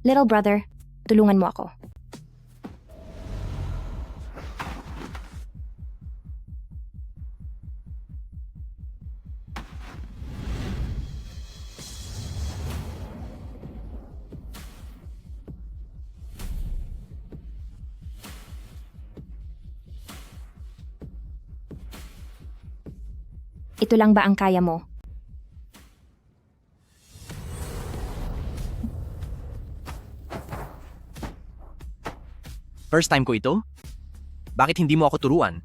Little brother, tulungan mo ako. Ito lang ba ang kaya mo? First time ko ito? Bakit hindi mo ako turuan?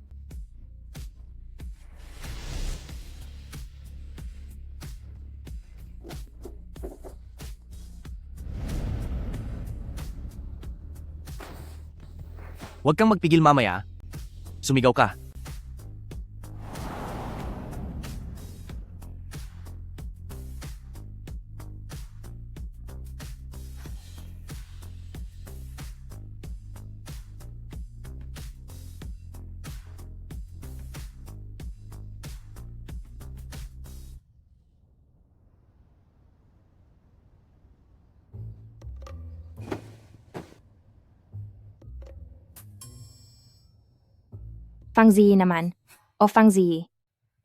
Huwag kang magpigil mamaya. Sumigaw ka. Fang Ziyi naman. O Fang Ziyi.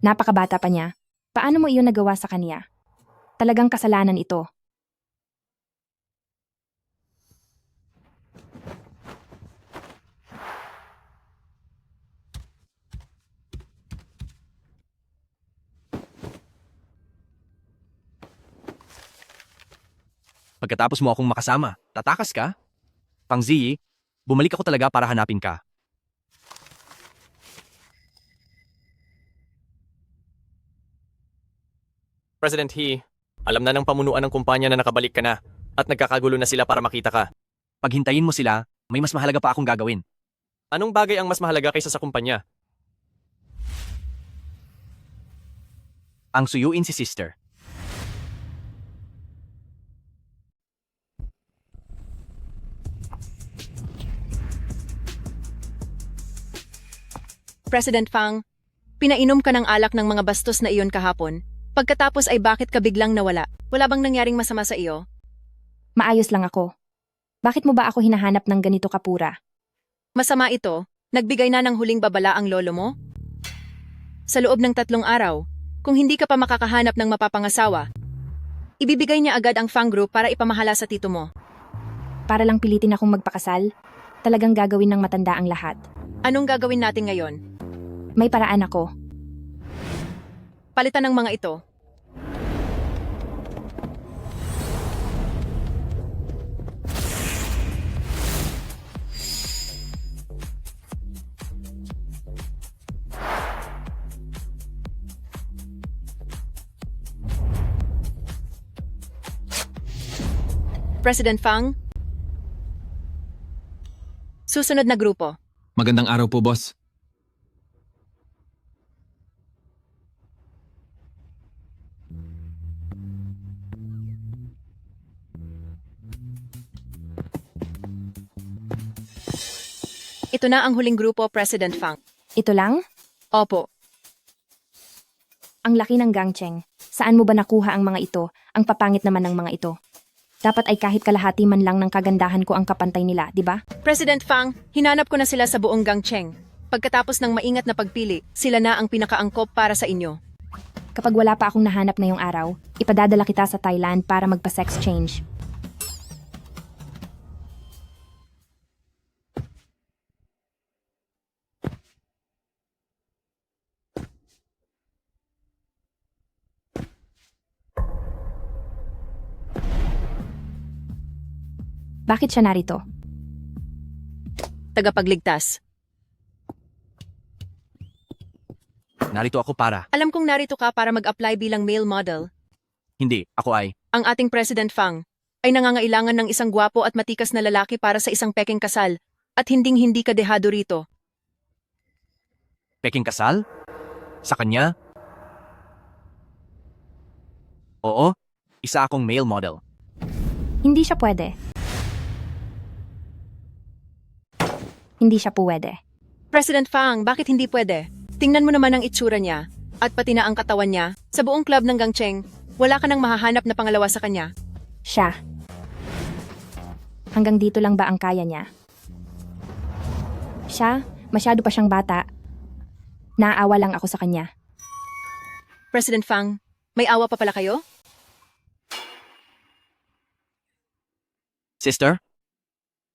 Napakabata pa niya. Paano mo iyon nagawa sa kanya? Talagang kasalanan ito. Pagkatapos mo akong makasama, tatakas ka? Pang Ziyi, bumalik ako talaga para hanapin ka. President He, alam na ng pamunuan ng kumpanya na nakabalik ka na at nagkakagulo na sila para makita ka. Paghintayin mo sila, may mas mahalaga pa akong gagawin. Anong bagay ang mas mahalaga kaysa sa kumpanya? Ang suyuin si sister. President Fang, pinainom ka ng alak ng mga bastos na iyon kahapon. Pagkatapos ay bakit ka biglang nawala? Wala bang nangyaring masama sa iyo? Maayos lang ako. Bakit mo ba ako hinahanap ng ganito kapura? Masama ito, nagbigay na ng huling babala ang lolo mo? Sa loob ng 3 araw, kung hindi ka pa makakahanap ng mapapangasawa, ibibigay niya agad ang Fang Group para ipamahala sa tito mo. Para lang pilitin akong magpakasal? Talagang gagawin ng matanda ang lahat. Anong gagawin natin ngayon? May paraan ako. Palitan ng mga ito. President Fang? Susunod na grupo. Magandang araw po, boss. Ito na ang huling grupo, President Fang. Ito lang? Opo. Ang laki ng gangcheng. Saan mo ba nakuha ang mga ito? Ang papangit naman ng mga ito. Dapat ay kahit kalahati man lang ng kagandahan ko ang kapantay nila, di ba? President Fang, hinanap ko na sila sa buong Gangcheng. Pagkatapos ng maingat na pagpili, sila na ang pinakaangkop para sa inyo. Kapag wala pa akong nahanap ngayong araw, ipadadala kita sa Thailand para magpa-sex change. Bakit siya narito? Tagapagligtas. Narito ako para. Alam kong narito ka para mag-apply bilang male model. Hindi, ako ay. Ang ating President Fang ay nangangailangan ng isang gwapo at matikas na lalaki para sa isang peking kasal at hinding-hindi ka dehado rito. Peking kasal? Sa kanya? Oo, isa akong male model. Hindi siya pwede. Hindi siya pwede. President Fang, bakit hindi pwede? Tingnan mo naman ang itsura niya at pati na ang katawan niya. Sa buong club ng Gangcheng, wala ka nang mahahanap na pangalawa sa kanya. Siya. Hanggang dito lang ba ang kaya niya? Siya, masyado pa siyang bata. Naaawa lang ako sa kanya. President Fang, may awa pa pala kayo? Sister,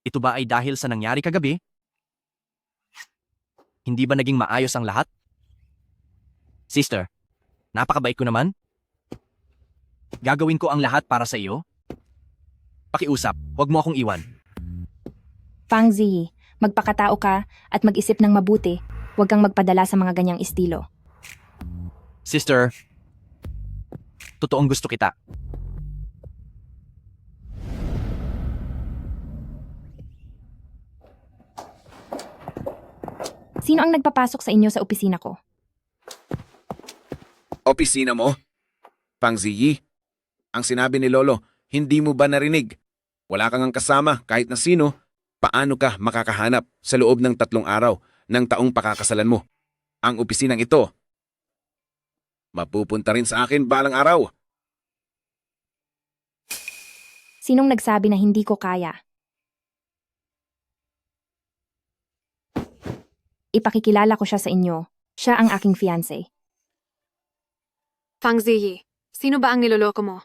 ito ba ay dahil sa nangyari kagabi? Hindi ba naging maayos ang lahat? Sister, napakabait ko naman. Gagawin ko ang lahat para sa iyo. Pakiusap, huwag mo akong iwan. Fang Ziyi, magpakatao ka at mag-isip ng mabuti. Huwag kang magpadala sa mga ganyang estilo. Sister, totoong gusto kita. Sino ang nagpapasok sa inyo sa opisina ko? Opisina mo? Fang Ziyi? Ang sinabi ni Lolo, hindi mo ba narinig? Wala kang ang kasama kahit na sino. Paano ka makakahanap sa loob ng 3 araw ng taong pakakasalan mo? Ang opisinang ito, mapupunta rin sa akin balang araw. Sinong nagsabi na hindi ko kaya? Ipakikilala ko siya sa inyo. Siya ang aking fiancé. Fang Ziyi, sino ba ang niloloko mo?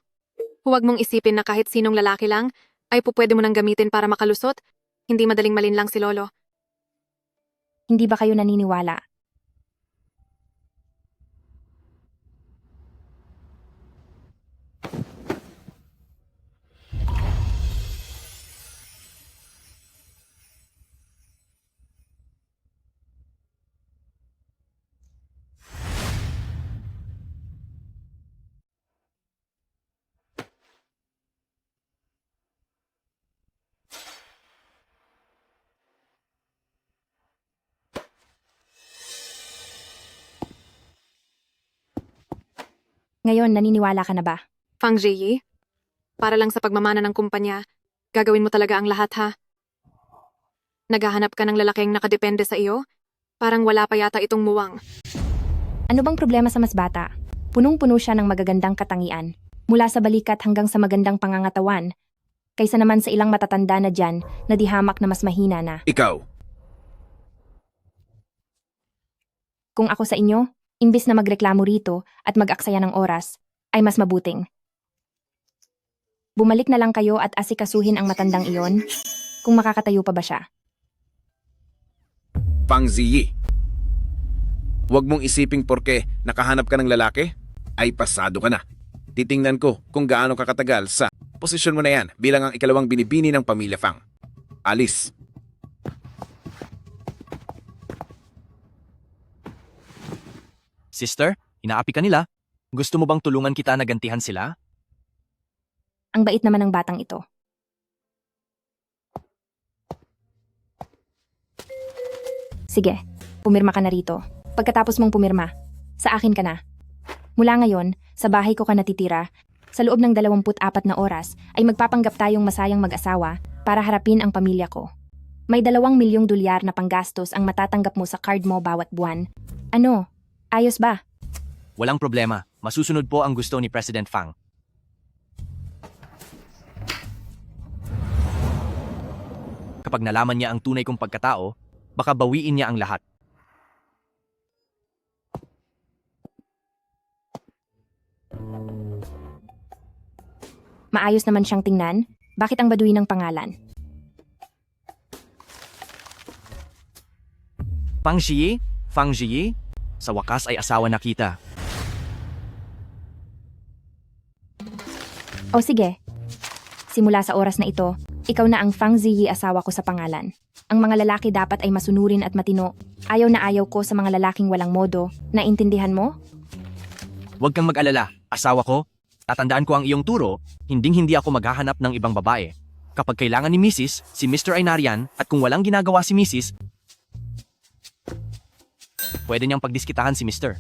Huwag mong isipin na kahit sinong lalaki lang ay pupwede mo nang gamitin para makalusot. Hindi madaling malinlang si Lolo. Hindi ba kayo naniniwala? Ngayon, naniniwala ka na ba? Fang Ziyi, para lang sa pagmamana ng kumpanya, gagawin mo talaga ang lahat ha? Naghahanap ka ng lalaking nakadepende sa iyo? Parang wala pa yata itong muwang. Ano bang problema sa mas bata? Punong-puno siya ng magagandang katangian. Mula sa balikat hanggang sa magandang pangangatawan. Kaysa naman sa ilang matatanda na dyan na dihamak na mas mahina na. Ikaw, Kung ako sa inyo, imbis na magreklamo rito at mag-aksaya ng oras, ay mas mabuting. Bumalik na lang kayo at asikasuhin ang matandang iyon kung makakatayo pa ba siya. Fang Ziyi. Huwag mong isiping porke nakahanap ka ng lalaki, ay pasado ka na. Titingnan ko kung gaano ka katagal sa posisyon mo na yan bilang ang ikalawang binibini ng pamilya Fang. Alis. Sister, inaapi ka nila. Gusto mo bang tulungan kita na gantihan sila? Ang bait naman ng batang ito. Sige, pumirma ka na rito. Pagkatapos mong pumirma, sa akin ka na. Mula ngayon, sa bahay ko ka natitira. Sa loob ng 24 na oras ay magpapanggap tayong masayang mag-asawa para harapin ang pamilya ko. May 2 milyong dolyar na panggastos ang matatanggap mo sa card mo bawat buwan. Ano? Ayos ba? Walang problema. Masusunod po ang gusto ni President Fang. Kapag nalaman niya ang tunay kong pagkatao, baka bawiin niya ang lahat. Maayos naman siyang tingnan. Bakit ang baduy ng pangalan? Fang Ziyi? Fang Ziyi? Sa wakas ay asawa na kita. O sige. Simula sa oras na ito, ikaw na ang Fang Ziyi asawa ko sa pangalan. Ang mga lalaki dapat ay masunurin at matino. Ayaw na ayaw ko sa mga lalaking walang modo. Naintindihan mo? Huwag kang mag-alala. Asawa ko, tatandaan ko ang iyong turo, hinding-hindi ako maghahanap ng ibang babae. Kapag kailangan ni Mrs., si Mr. ay nariyan at kung walang ginagawa si Mrs., pwede niyang pagdiskitahan si Mr.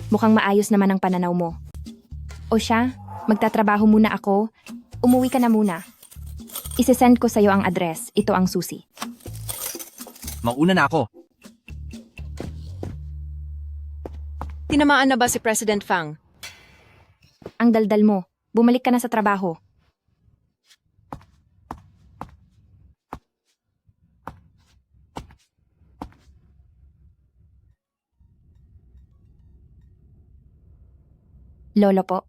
Mukhang maayos naman ang pananaw mo. O siya, magtatrabaho muna ako. Umuwi ka na muna. Isesend ko sa'yo ang address. Ito ang susi. Mauna na ako. Tinamaan na ba si President Fang? Ang daldal mo. Bumalik ka na sa trabaho. Lolo po.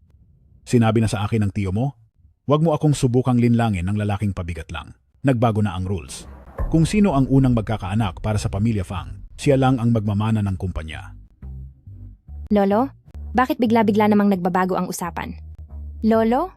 Sinabi na sa akin ng tiyo mo, huwag mo akong subukang linlangin ng lalaking pabigat lang. Nagbago na ang rules. Kung sino ang unang magkakaanak para sa pamilya Fang, siya lang ang magmamana ng kumpanya. Lolo, bakit bigla-bigla namang nagbabago ang usapan? Lolo?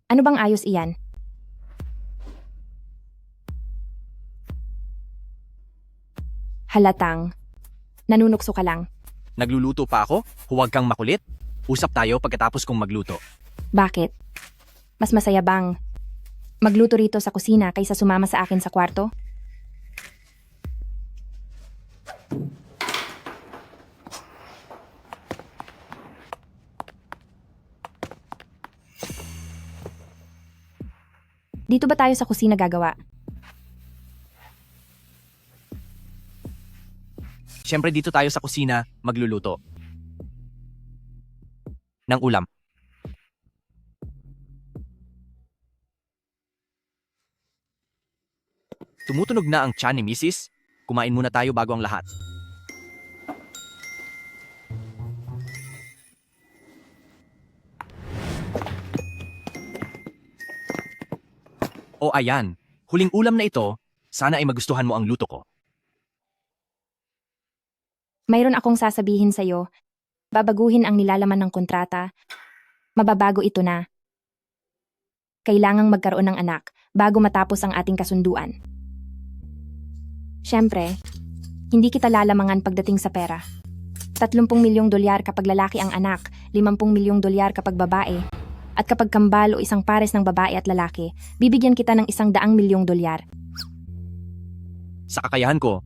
Ano bang ayos iyan? Halatang. Nanunukso ka lang. Nagluluto pa ako? Huwag kang makulit. Usap tayo pagkatapos kong magluto. Bakit? Mas masaya bang magluto rito sa kusina kaysa sumama sa akin sa kwarto? Dito ba tayo sa kusina gagawa? Siyempre dito tayo sa kusina magluluto. Ng ulam. Tumutunog na ang tiyan ni Mrs. Kumain muna tayo bago ang lahat. O ayan, huling ulam na ito, sana ay magustuhan mo ang luto ko. Mayroon akong sasabihin sa'yo. Babaguhin ang nilalaman ng kontrata. Mababago ito na. Kailangang magkaroon ng anak bago matapos ang ating kasunduan. Siyempre, hindi kita lalamangan pagdating sa pera. 30 milyong dolyar kapag lalaki ang anak, 50 milyong dolyar kapag babae. At kapag kambal o isang pares ng babae at lalaki, bibigyan kita ng 100 milyong dolyar. Sa kakayahan ko,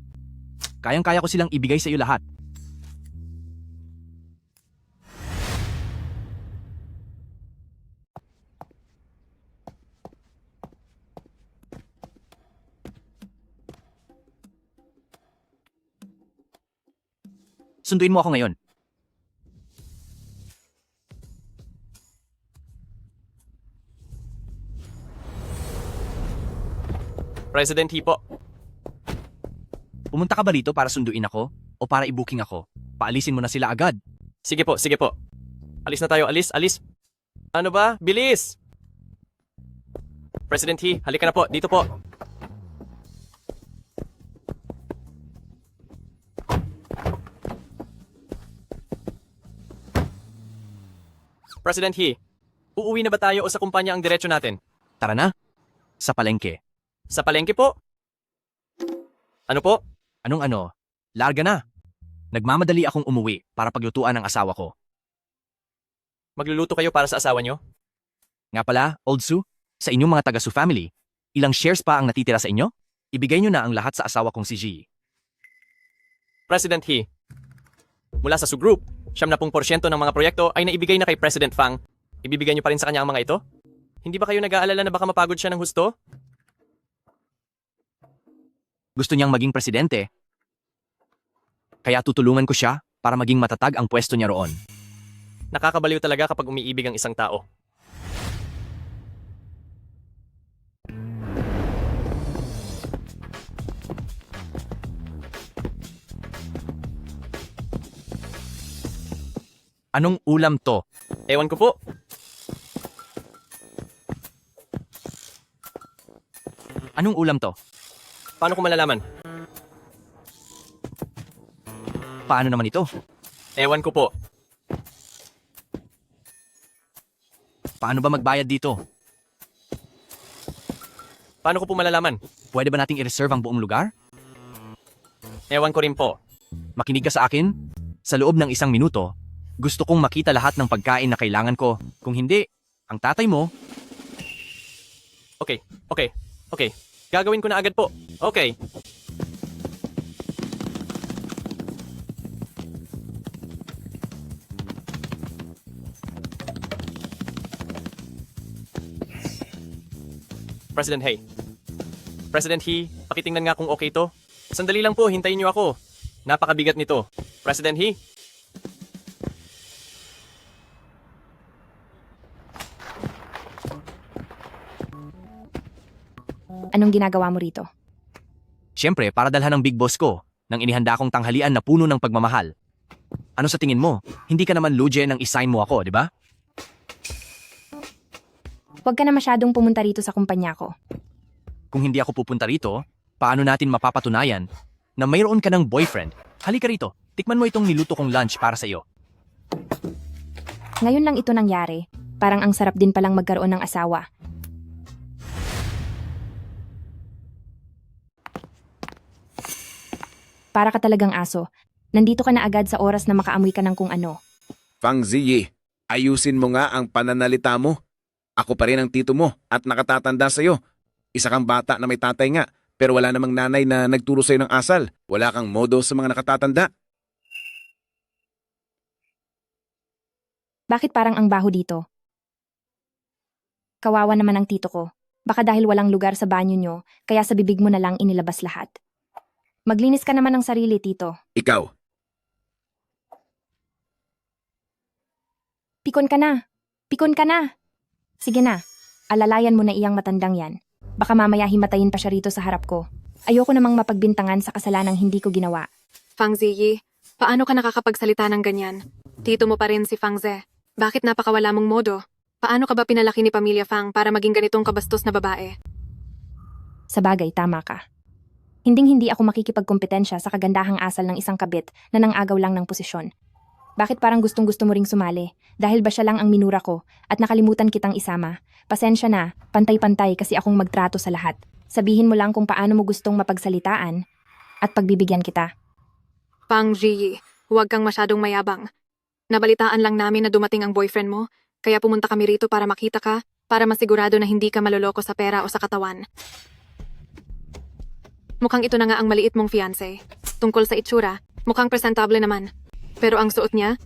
kayang-kaya ko silang ibigay sa iyo lahat. Sunduin mo ako ngayon. President Hipo, Pumunta ka ba rito para sunduin ako o para i-booking ako? Paalisin mo na sila agad. sige po, sige po. Alis na tayo, alis, alis. Ano ba? Bilis! President He, halika na po, dito po. President He, uuwi na ba tayo o sa kumpanya ang diretsyo natin? Tara na. Sa palengke. Sa palengke po? Ano po? Anong ano? Larga na. Nagmamadali akong umuwi para paglutuan ng asawa ko. Magluluto kayo para sa asawa nyo? Nga pala, Old Su, sa inyong mga taga-Su family, ilang shares pa ang natitira sa inyo? Ibigay nyo na ang lahat sa asawa kong si Ji. President He, mula sa Su Group, 70% ng mga proyekto ay naibigay na kay President Fang. Ibibigay nyo pa rin sa kanya ang mga ito? Hindi ba kayo nag-aalala na baka mapagod siya ng husto? Gusto niyang maging presidente. Kaya tutulungan ko siya para maging matatag ang pwesto niya roon. Nakakabaliw talaga kapag umiibig ang isang tao. Anong ulam to? Ewan ko po. Anong ulam to? Paano ko malalaman? Paano naman ito? Ewan ko po. Paano ba magbayad dito? Paano ko po malalaman? Pwede ba nating i-reserve ang buong lugar? Ewan ko rin po. Makinig ka sa akin. Sa loob ng 1 minuto, gusto kong makita lahat ng pagkain na kailangan ko. Kung hindi, ang tatay mo, Okay, okay, okay. Gagawin ko na agad po. Okay. President He. President He, pakitingnan nga kung okay to. Sandali lang po, hintayin niyo ako. Napakabigat nito. President He? Anong ginagawa mo rito? Siyempre, para dalhan ng big boss ko, nang inihanda kong tanghalian na puno ng pagmamahal. Ano sa tingin mo? Hindi ka naman luje nang isign mo ako, di ba? Huwag ka na masyadong pumunta rito sa kumpanya ko. Kung hindi ako pupunta rito, paano natin mapapatunayan na mayroon ka ng boyfriend? Halika rito, tikman mo itong niluto kong lunch para sa iyo. Ngayon lang ito nangyari. Parang ang sarap din palang magkaroon ng asawa. Para ka talagang aso. Nandito ka na agad sa oras na makaamoy ka ng kung ano. Fang Ziyi, ayusin mo nga ang pananalita mo. Ako pa rin ang tito mo at nakatatanda sa'yo. Isa kang bata na may tatay nga, pero wala namang nanay na nagturo sa'yo ng asal. Wala kang modo sa mga nakatatanda. Bakit parang ang baho dito? Kawawa naman ang tito ko. Baka dahil walang lugar sa banyo nyo, kaya sa bibig mo na lang inilabas lahat. Maglinis ka naman ng sarili, tito. Ikaw, Pikon ka na. Pikon ka na. Sige na. Alalayan mo na iyang matandang yan. Baka mamaya himatayin pa siya rito sa harap ko. Ayoko namang mapagbintangan sa kasalanang hindi ko ginawa. Fang Ziyi, paano ka nakakapagsalita ng ganyan? Tito mo pa rin si Fang Ze. Bakit napakawala mong modo? Paano ka ba pinalaki ni Pamilya Fang para maging ganitong kabastos na babae? Sa bagay, tama ka. Hinding-hindi ako makikipagkompetensya sa kagandahang asal ng isang kabit na nangagaw lang ng posisyon. Bakit parang gustong-gusto mo ring sumali? Dahil ba siya lang ang minura ko at nakalimutan kitang isama? Pasensya na, pantay-pantay kasi akong magtrato sa lahat. Sabihin mo lang kung paano mo gustong mapagsalitaan at pagbibigyan kita. Fang Ziyi, huwag kang masyadong mayabang. Nabalitaan lang namin na dumating ang boyfriend mo, kaya pumunta kami rito para makita ka, para masigurado na hindi ka maloloko sa pera o sa katawan. Mukhang ito na nga ang maliit mong fiancé. Tungkol sa itsura, mukhang presentable naman. Pero ang suot niya,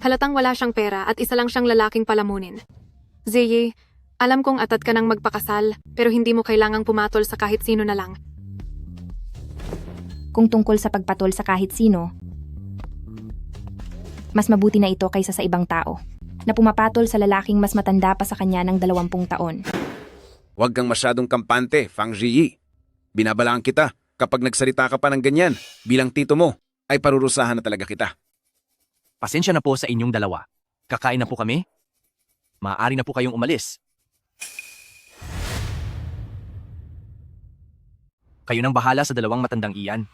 halatang wala siyang pera at isa lang siyang lalaking palamunin. Ziyi, alam kong atat ka ng magpakasal, pero hindi mo kailangang pumatol sa kahit sino na lang. Kung tungkol sa pagpatol sa kahit sino, mas mabuti na ito kaysa sa ibang tao na pumapatol sa lalaking mas matanda pa sa kanya ng 20 taon. huwag kang masyadong kampante, Fang Ziyi. Binabalaan kita, kapag nagsalita ka pa ng ganyan, bilang tito mo, ay parurusahan na talaga kita. Pasensya na po sa inyong dalawa. Kakain na po kami? Maaari na po kayong umalis. Kayo nang bahala sa dalawang matandang iyan.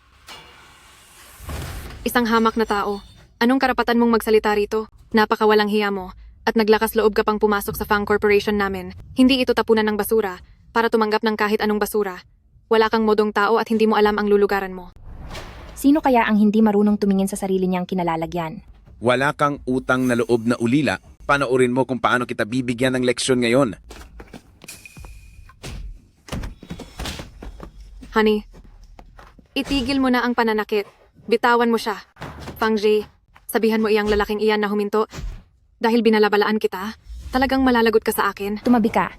Isang hamak na tao. Anong karapatan mong magsalita rito? Napakawalang hiya mo. At naglakas loob ka pang pumasok sa Fang Corporation namin. Hindi ito tapunan ng basura para tumanggap ng kahit anong basura. Wala kang modong tao at hindi mo alam ang lulugaran mo. Sino kaya ang hindi marunong tumingin sa sarili niyang kinalalagyan? Wala kang utang na loob na ulila, panoorin mo kung paano kita bibigyan ng leksyon ngayon. Honey, itigil mo na ang pananakit. Bitawan mo siya. Fang Ji, sabihan mo iyang lalaking iyan na huminto dahil binalabalaan kita. Talagang malalagot ka sa akin. Tumabi ka.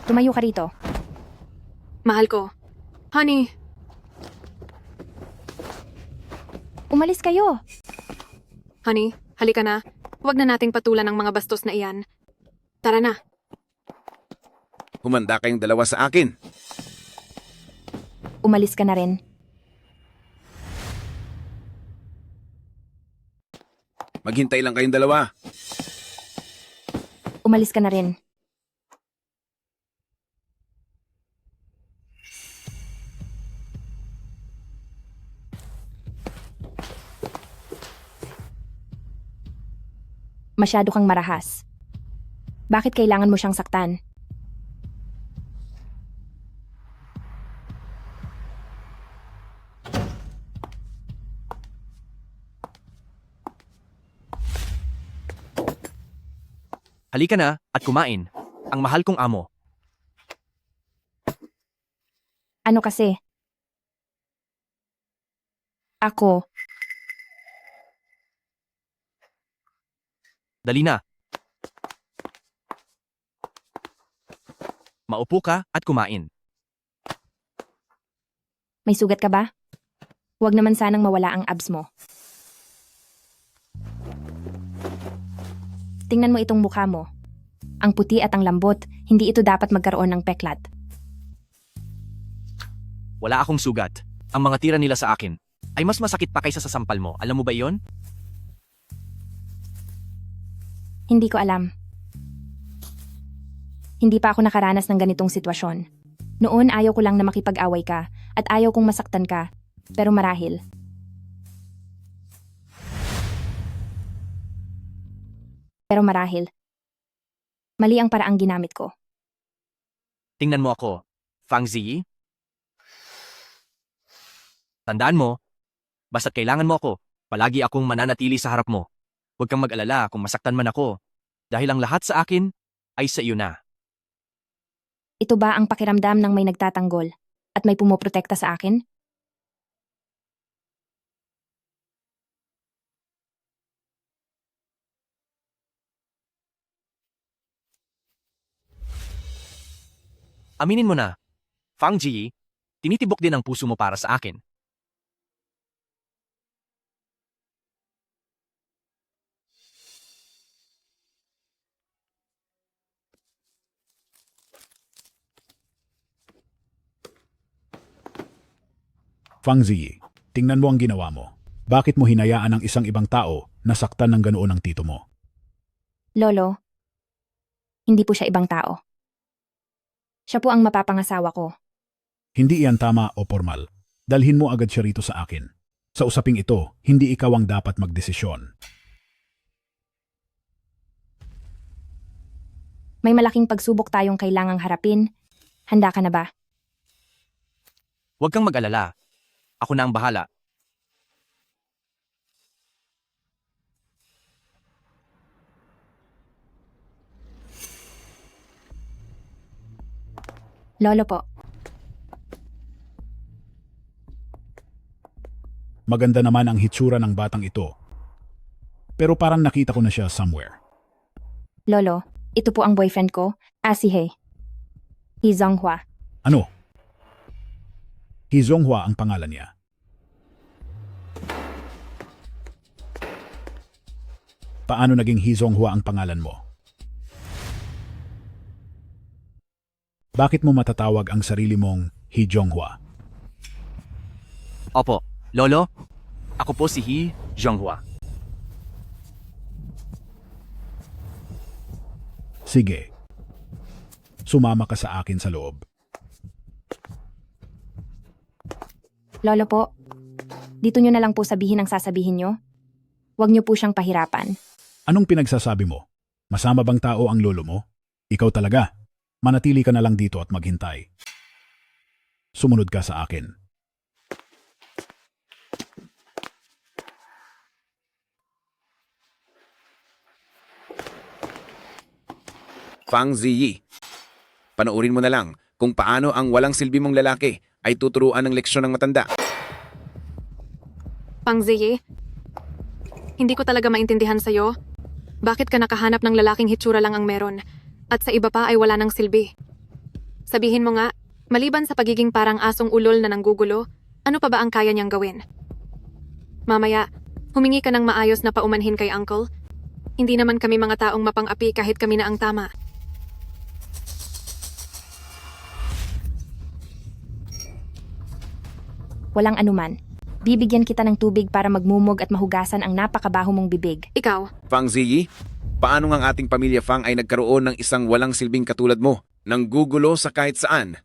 Tumayo ka rito. Mahal ko. Honey, Umalis kayo. honey, halika na. Huwag na nating patulan ang mga bastos na iyan. Tara na. Humanda kayong dalawa sa akin. Umalis ka na rin. Maghintay lang kayong dalawa. Umalis ka na rin. Masyado kang marahas. Bakit kailangan mo siyang saktan? Halika na at kumain. Ang mahal kong amo. Ano kasi? Ako, Dali na. Maupo ka at kumain. May sugat ka ba? Huwag naman sanang mawala ang abs mo. Tingnan mo itong mukha mo. Ang puti at ang lambot, hindi ito dapat magkaroon ng peklat. Wala akong sugat. Ang mga tira nila sa akin ay mas masakit pa kaysa sa sampal mo. Alam mo ba iyon? Hindi ko alam. Hindi pa ako nakaranas ng ganitong sitwasyon. Noon ayaw ko lang na makipag-away ka at ayaw kong masaktan ka, pero marahil. Mali ang paraang ginamit ko. Tingnan mo ako, Fang Ziyi. Tandaan mo, basta't kailangan mo ako, palagi akong mananatili sa harap mo. Huwag kang mag-alala kung masaktan man ako, dahil ang lahat sa akin ay sa iyo na. Ito ba ang pakiramdam ng may nagtatanggol at may pumoprotekta sa akin? Aminin mo na, Fang Ziyi, tinitibok din ang puso mo para sa akin. Fang Ziyi, tingnan mo ang ginawa mo. Bakit mo hinayaan ang isang ibang tao na saktan ng ganoon ang tito mo? Lolo, hindi po siya ibang tao. Siya po ang mapapangasawa ko. Hindi iyan tama o formal. Dalhin mo agad siya rito sa akin. Sa usaping ito, hindi ikaw ang dapat magdesisyon. May malaking pagsubok tayong kailangang harapin. Handa ka na ba? Huwag kang mag-alala. Ako na ang bahala. Lolo po, Maganda naman ang hitsura ng batang ito. Pero parang nakita ko na siya somewhere. Lolo, ito po ang boyfriend ko, si He. He Zonghua. Ano? Hizonghua ang pangalan niya. Paano naging Hizonghua ang pangalan mo? Bakit mo matatawag ang sarili mong Hizonghua? Opo, Lolo, ako po si He Zhonghua. Sige. Sumama ka sa akin sa loob. Lolo po, dito nyo na lang po sabihin ang sasabihin nyo. Huwag nyo po siyang pahirapan. Anong pinagsasabi mo? Masama bang tao ang lolo mo? Ikaw talaga. Manatili ka na lang dito at maghintay. Sumunod ka sa akin. Fang Ziyi, panoorin mo na lang kung paano ang walang silbi mong lalaki ay tuturuan ng leksyon ng matanda. Fang Ziyi, hindi ko talaga maintindihan sa'yo. Bakit ka nakahanap ng lalaking hitsura lang ang meron at sa iba pa ay wala ng silbi? Sabihin mo nga, maliban sa pagiging parang asong ulol na nanggugulo, ano pa ba ang kaya niyang gawin? Mamaya, humingi ka ng maayos na paumanhin kay Uncle. Hindi naman kami mga taong mapang-api kahit kami na ang tama. Walang anuman. Bibigyan kita ng tubig para magmumog at mahugasan ang napakabaho mong bibig. Ikaw, Fang Ziyi, paano ang ating pamilya Fang ay nagkaroon ng isang walang silbing katulad mo, nang gugulo sa kahit saan?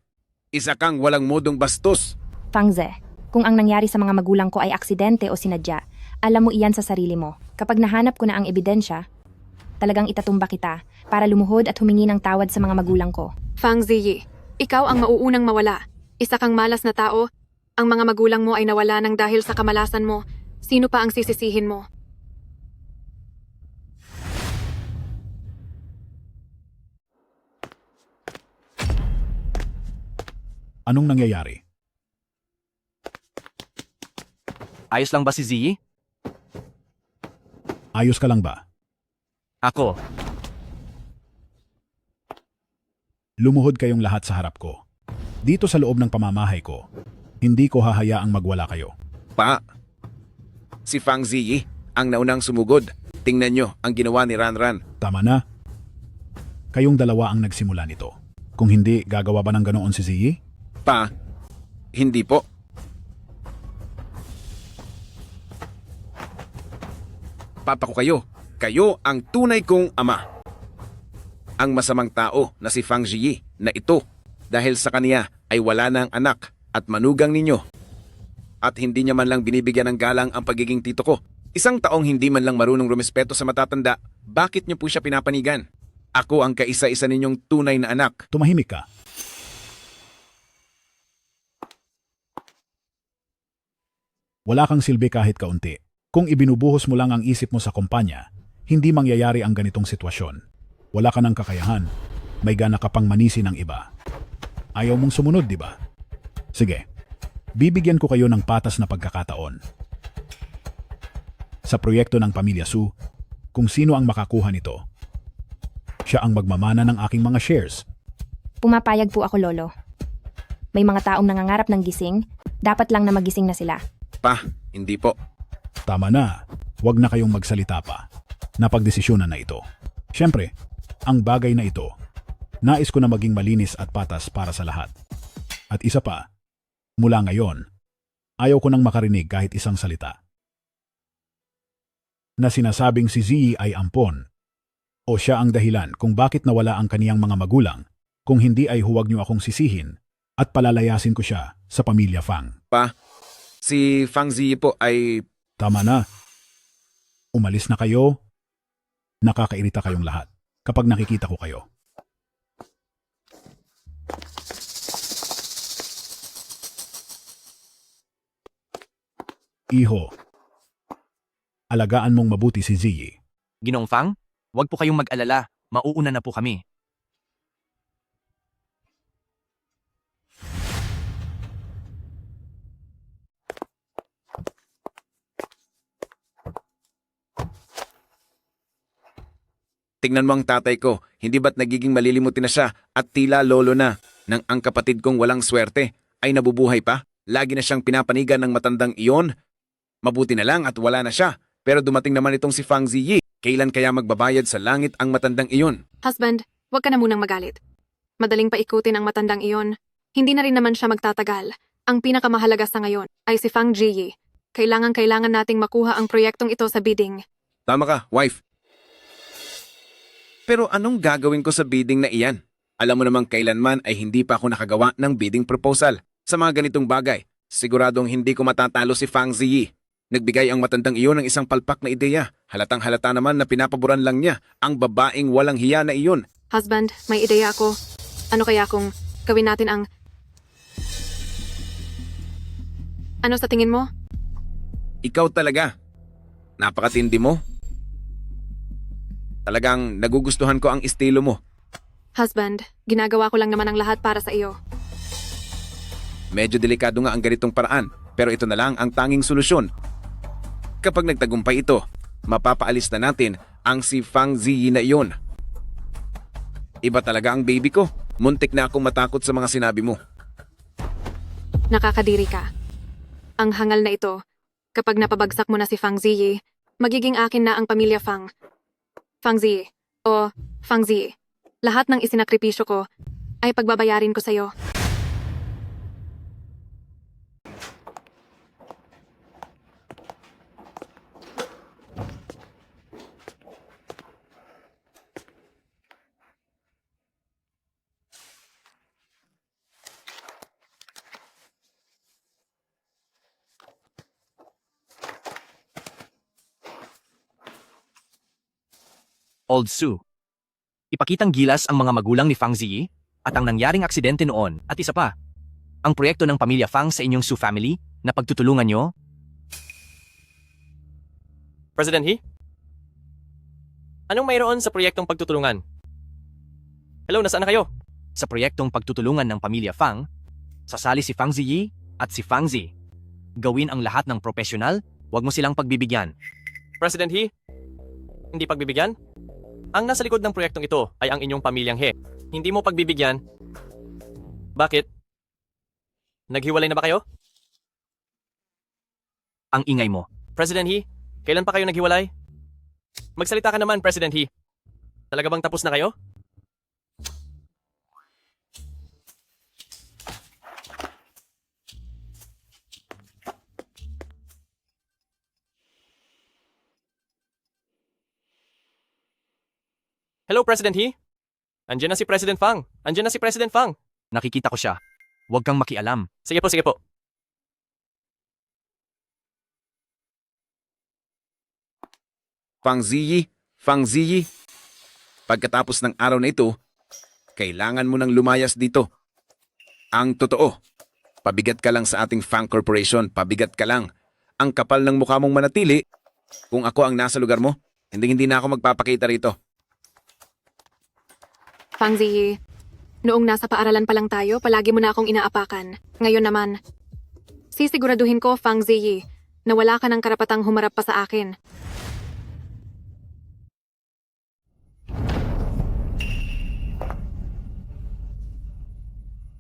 Isa kang walang modong bastos. Fangze, kung ang nangyari sa mga magulang ko ay aksidente o sinadya, alam mo iyan sa sarili mo. Kapag nahanap ko na ang ebidensya, talagang itatumba kita para lumuhod at humingi ng tawad sa mga magulang ko. Fang Ziyi, ikaw ang mauunang mawala. Isa kang malas na tao. Ang mga magulang mo ay nawala ng dahil sa kamalasan mo. Sino pa ang sisisihin mo? Anong nangyayari? Ayos lang ba si Ziyi? Ayos ka lang ba? Ako, Lumuhod kayong lahat sa harap ko. Dito sa loob ng pamamahay ko, hindi ko hahayaang magwala kayo. Pa, si Fang Ziyi ang naunang sumugod. Tingnan nyo ang ginawa ni Ranran. Tama na. Kayong dalawa ang nagsimula nito. Kung hindi, gagawa ba ng ganoon si Ziyi? Pa, hindi po. Papa ko kayo. Kayo ang tunay kong ama. Ang masamang tao na si Fang Ziyi na ito dahil sa kaniya ay wala ng anak at manugang ninyo. At hindi niya man lang binibigyan ng galang ang pagiging tito ko. Isang taong hindi man lang marunong rumespeto sa matatanda, bakit niyo po siya pinapanigan? Ako ang kaisa-isa ninyong tunay na anak. Tumahimik ka. Wala kang silbi kahit kaunti. Kung ibinubuhos mo lang ang isip mo sa kumpanya, hindi mangyayari ang ganitong sitwasyon. Wala ka ng kakayahan. May gana ka pang manisi ng iba. Ayaw mong sumunod, di ba? Sige, bibigyan ko kayo ng patas na pagkakataon. Sa proyekto ng Pamilya Su, kung sino ang makakuha nito, siya ang magmamana ng aking mga shares. Pumapayag po ako, Lolo. May mga taong nangangarap ng gising, dapat lang na magising na sila. Pa, hindi po. Tama na, huwag na kayong magsalita pa. Napagdesisyonan na ito. Siyempre, ang bagay na ito, nais ko na maging malinis at patas para sa lahat. At isa pa, mula ngayon, ayaw ko nang makarinig kahit isang salita na sinasabing si Ziyi ay ampon o siya ang dahilan kung bakit nawala ang kaniyang mga magulang. Kung hindi ay huwag niyo akong sisihin at palalayasin ko siya sa pamilya Fang. Pa, si Fang Ziyi po ay... Tama na. Umalis na kayo. Nakakairita kayong lahat kapag nakikita ko kayo. Iho, alagaan mong mabuti si Ziyi. Ginoong Fang, huwag po kayong mag-alala. Mauuna na po kami. Tingnan mo ang tatay ko, hindi ba't nagiging malilimutin na siya at tila lolo na nang ang kapatid kong walang swerte ay nabubuhay pa? Lagi na siyang pinapanigan ng matandang iyon. Mabuti na lang at wala na siya. Pero dumating naman itong si Fang Ziyi. Kailan kaya magbabayad sa langit ang matandang iyon? Husband, huwag ka na munang magalit. Madaling paikutin ang matandang iyon. Hindi na rin naman siya magtatagal. Ang pinakamahalaga sa ngayon ay si Fang Ziyi. Kailangan nating makuha ang proyektong ito sa bidding. Tama ka, wife. Pero anong gagawin ko sa bidding na iyan? Alam mo namang kailanman ay hindi pa ako nakagawa ng bidding proposal. Sa mga ganitong bagay, siguradong hindi ko matatalo si Fang Ziyi. Nagbigay ang matandang iyon ng isang palpak na ideya. Halatang halata naman na pinapaboran lang niya ang babaeng walang hiya na iyon. Husband, may ideya ako. Ano kaya kung gawin natin ang... Ano sa tingin mo? Ikaw talaga. Napakatindi mo. Talagang nagugustuhan ko ang estilo mo. Husband, ginagawa ko lang naman ang lahat para sa iyo. Medyo delikado nga ang ganitong paraan, pero ito na lang ang tanging solusyon. Kapag nagtagumpay ito, mapapaalis na natin ang si Fang Ziyi na iyon. Iba talaga ang baby ko. Muntik na akong matakot sa mga sinabi mo. Nakakadiri ka. Ang hangal na ito, kapag napabagsak mo na si Fang Ziyi, magiging akin na ang pamilya Fang. Fang Ziyi, o Fang Ziyi, lahat ng isinakripisyo ko ay pagbabayarin ko sa'yo. Old Su. Ipakitang gilas ang mga magulang ni Fang Ziyi at ang nangyaring aksidente noon at isa pa, ang proyekto ng pamilya Fang sa inyong Su family na pagtutulungan nyo. President He? Anong mayroon sa proyektong pagtutulungan? Hello, nasaan na kayo? Sa proyektong pagtutulungan ng pamilya Fang, sasali si Fang Ziyi at si Fang Zi. Gawin ang lahat ng profesional, huwag mo silang pagbibigyan. President He? Hindi pagbibigyan? Ang nasa likod ng proyektong ito ay ang inyong pamilyang He. Hindi mo pagbibigyan. Bakit? Naghiwalay na ba kayo? Ang ingay mo. President He, kailan pa kayo naghiwalay? Magsalita ka naman, President He. Talaga bang tapos na kayo? Hello, President He. Andiyan na si President Fang. Andiyan na si President Fang. Nakikita ko siya. Huwag kang makialam. Sige po, sige po. Fang Ziyi, pagkatapos ng araw na ito, kailangan mo nang lumayas dito. Ang totoo, pabigat ka lang sa ating Fang Corporation, pabigat ka lang. Ang kapal ng mukha mong manatili, kung ako ang nasa lugar mo, hindi na ako magpapakita rito. Fang Ziyi, noong nasa paaralan pa lang tayo, palagi mo na akong inaapakan. Ngayon naman, sisiguraduhin ko, Fang Ziyi, na wala ka ng karapatang humarap pa sa akin.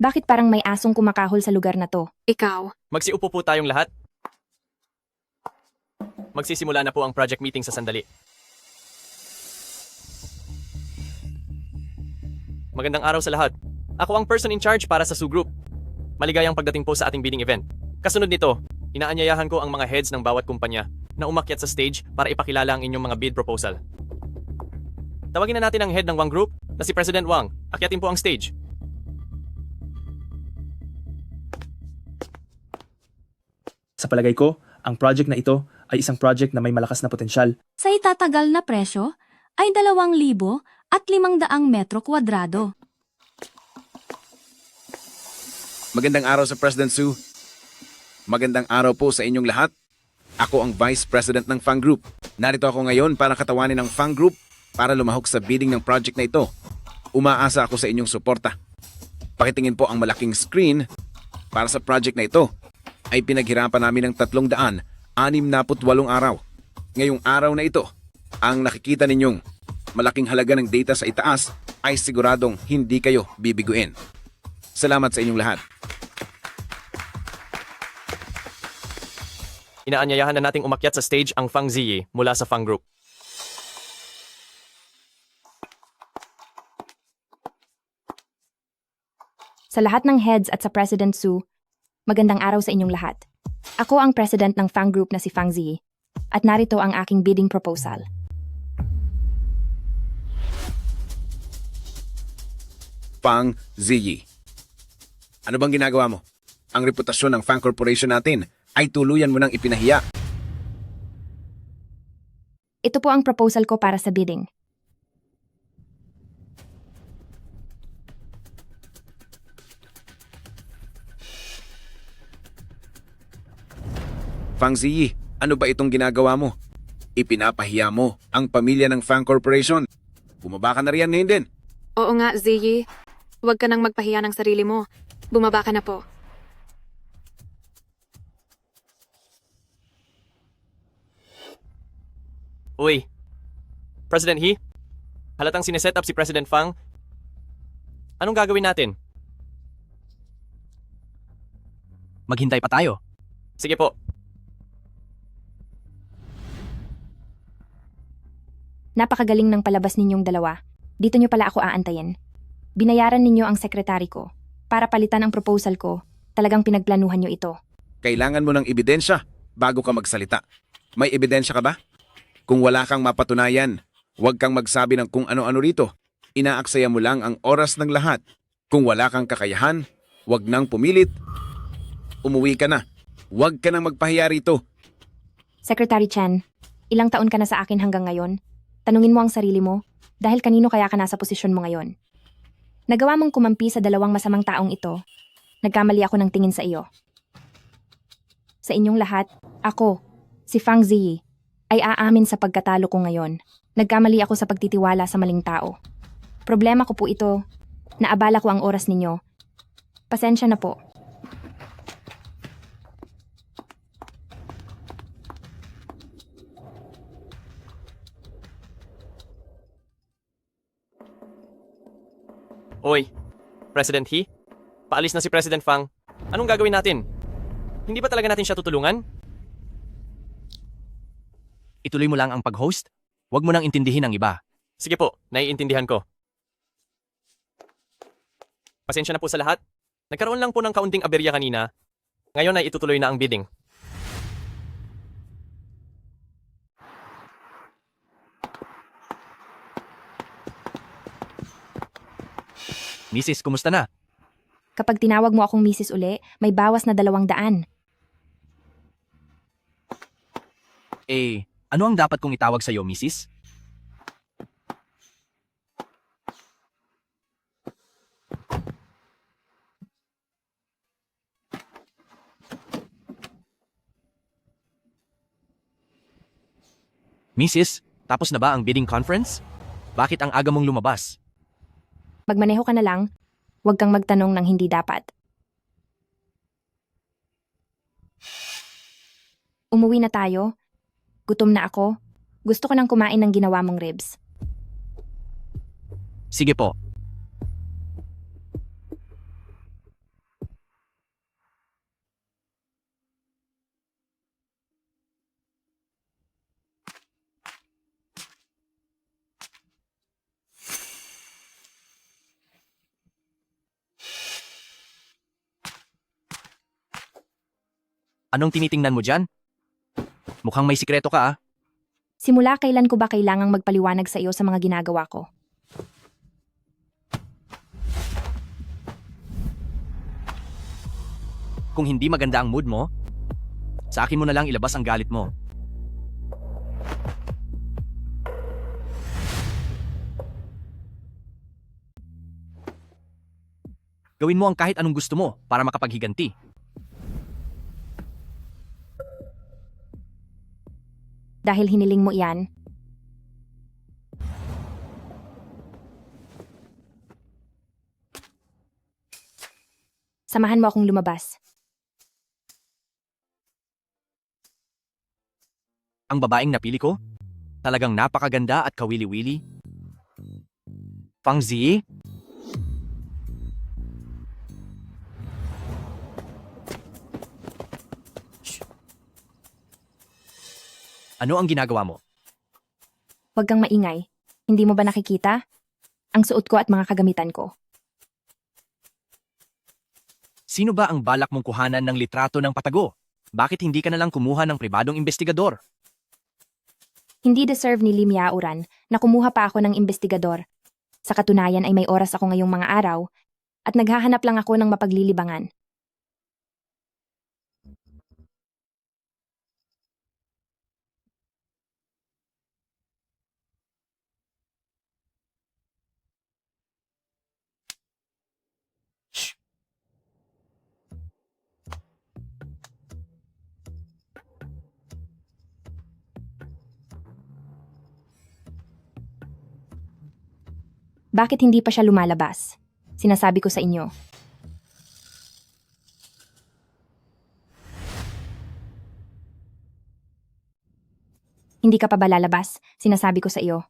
Bakit parang may asong kumakahol sa lugar na to? Ikaw, Magsiupo po tayong lahat. Magsisimula na po ang project meeting sa sandali. Magandang araw sa lahat. Ako ang person in charge para sa Su Group. Maligayang pagdating po sa ating bidding event. Kasunod nito, inaanyayahan ko ang mga heads ng bawat kumpanya na umakyat sa stage para ipakilala ang inyong mga bid proposal. Tawagin na natin ang head ng Wang Group na si President Wang. Akyatin po ang stage. Sa palagay ko, ang project na ito ay isang project na may malakas na potensyal. Sa itatagal na presyo ay 2,500 metro kwadrado. Magandang araw sa President Su. Magandang araw po sa inyong lahat. Ako ang Vice President ng Fang Group. Narito ako ngayon para katawanin ang Fang Group para lumahok sa bidding ng project na ito. Umaasa ako sa inyong suporta. Pakitingin po ang malaking screen para sa project na ito. Ay pinaghirapan namin ng 368 araw. Ngayong araw na ito, ang nakikita ninyong malaking halaga ng data sa itaas ay siguradong hindi kayo bibiguin. Salamat sa inyong lahat. Inaanyayahan na nating umakyat sa stage ang Fang Ziyi mula sa Fang Group. Sa lahat ng heads at sa President Su, magandang araw sa inyong lahat. Ako ang president ng Fang Group na si Fang Ziyi, at narito ang aking bidding proposal. Fang Ziyi. Ano bang ginagawa mo? Ang reputasyon ng Fang Corporation natin ay tuluyan mo nang ipinahiya. Ito po ang proposal ko para sa bidding. Fang Ziyi, ano ba itong ginagawa mo? Ipinapahiya mo ang pamilya ng Fang Corporation. Bumaba ka na riyan ngayon din. oo nga, Ziyi. Huwag ka nang magpahiya ng sarili mo. Bumaba ka na po. Uy, President He, halatang sineset up si President Fang. Anong gagawin natin? Maghintay pa tayo. Sige po. Napakagaling ng palabas ninyong dalawa. Dito nyo pala ako aantayin. Binayaran ninyo ang sekretary ko. Para palitan ang proposal ko, talagang pinagplanuhan nyo ito. Kailangan mo ng ebidensya bago ka magsalita. May ebidensya ka ba? Kung wala kang mapatunayan, huwag kang magsabi ng kung ano-ano rito. Inaaksaya mo lang ang oras ng lahat. Kung wala kang kakayahan, huwag nang pumilit. Umuwi ka na. Huwag ka nang magpahiya rito. Secretary Chen, ilang taon ka na sa akin hanggang ngayon? Tanungin mo ang sarili mo, dahil kanino kaya ka nasa posisyon mo ngayon? Nagawa mong kumampi sa dalawang masamang taong ito. Nagkamali ako ng tingin sa iyo. Sa inyong lahat, ako, si Fang Ziyi, ay aamin sa pagkatalo ko ngayon. Nagkamali ako sa pagtitiwala sa maling tao. Problema ko po ito, naabala ko ang oras ninyo. Pasensya na po. Oy, President He? Paalis na si President Fang. Anong gagawin natin? Hindi ba talaga natin siya tutulungan? Ituloy mo lang ang pag-host. Huwag mo nang intindihin ang iba. Sige po, naiintindihan ko. Pasensya na po sa lahat. Nagkaroon lang po ng kaunting aberya kanina. Ngayon ay itutuloy na ang bidding. Mrs., kumusta na? Kapag tinawag mo akong misis uli, may bawas na 200. Ano ang dapat kong itawag sa'yo, Mrs.? Mrs., tapos na ba ang bidding conference? Bakit ang aga mong lumabas? Magmaneho ka na lang. Huwag kang magtanong ng hindi dapat. Umuwi na tayo. Gutom na ako. Gusto ko nang kumain ng ginawa mong ribs. Sige po. Anong tinitingnan mo dyan? Mukhang may sikreto ka ah. Simula kailan ko ba kailangang magpaliwanag sa iyo sa mga ginagawa ko? Kung hindi maganda ang mood mo, sa akin mo na lang ilabas ang galit mo. Gawin mo ang kahit anong gusto mo para makapaghiganti. Dahil hiniling mo iyan, samahan mo akong lumabas. Ang babaeng napili ko, talagang napakaganda at kawili-wili. Fang Ziyi? Ano ang ginagawa mo? Huwag kang maingay. Hindi mo ba nakikita? Ang suot ko at mga kagamitan ko. Sino ba ang balak mong kuhanan ng litrato ng patago? Bakit hindi ka na lang kumuha ng pribadong investigador? Hindi deserve ni Lim Yauran na kumuha pa ako ng investigador. Sa katunayan ay may oras ako ngayong mga araw at naghahanap lang ako ng mapaglilibangan. Bakit hindi pa siya lumalabas? Sinasabi ko sa inyo. Hindi ka pa ba lalabas? Sinasabi ko sa iyo.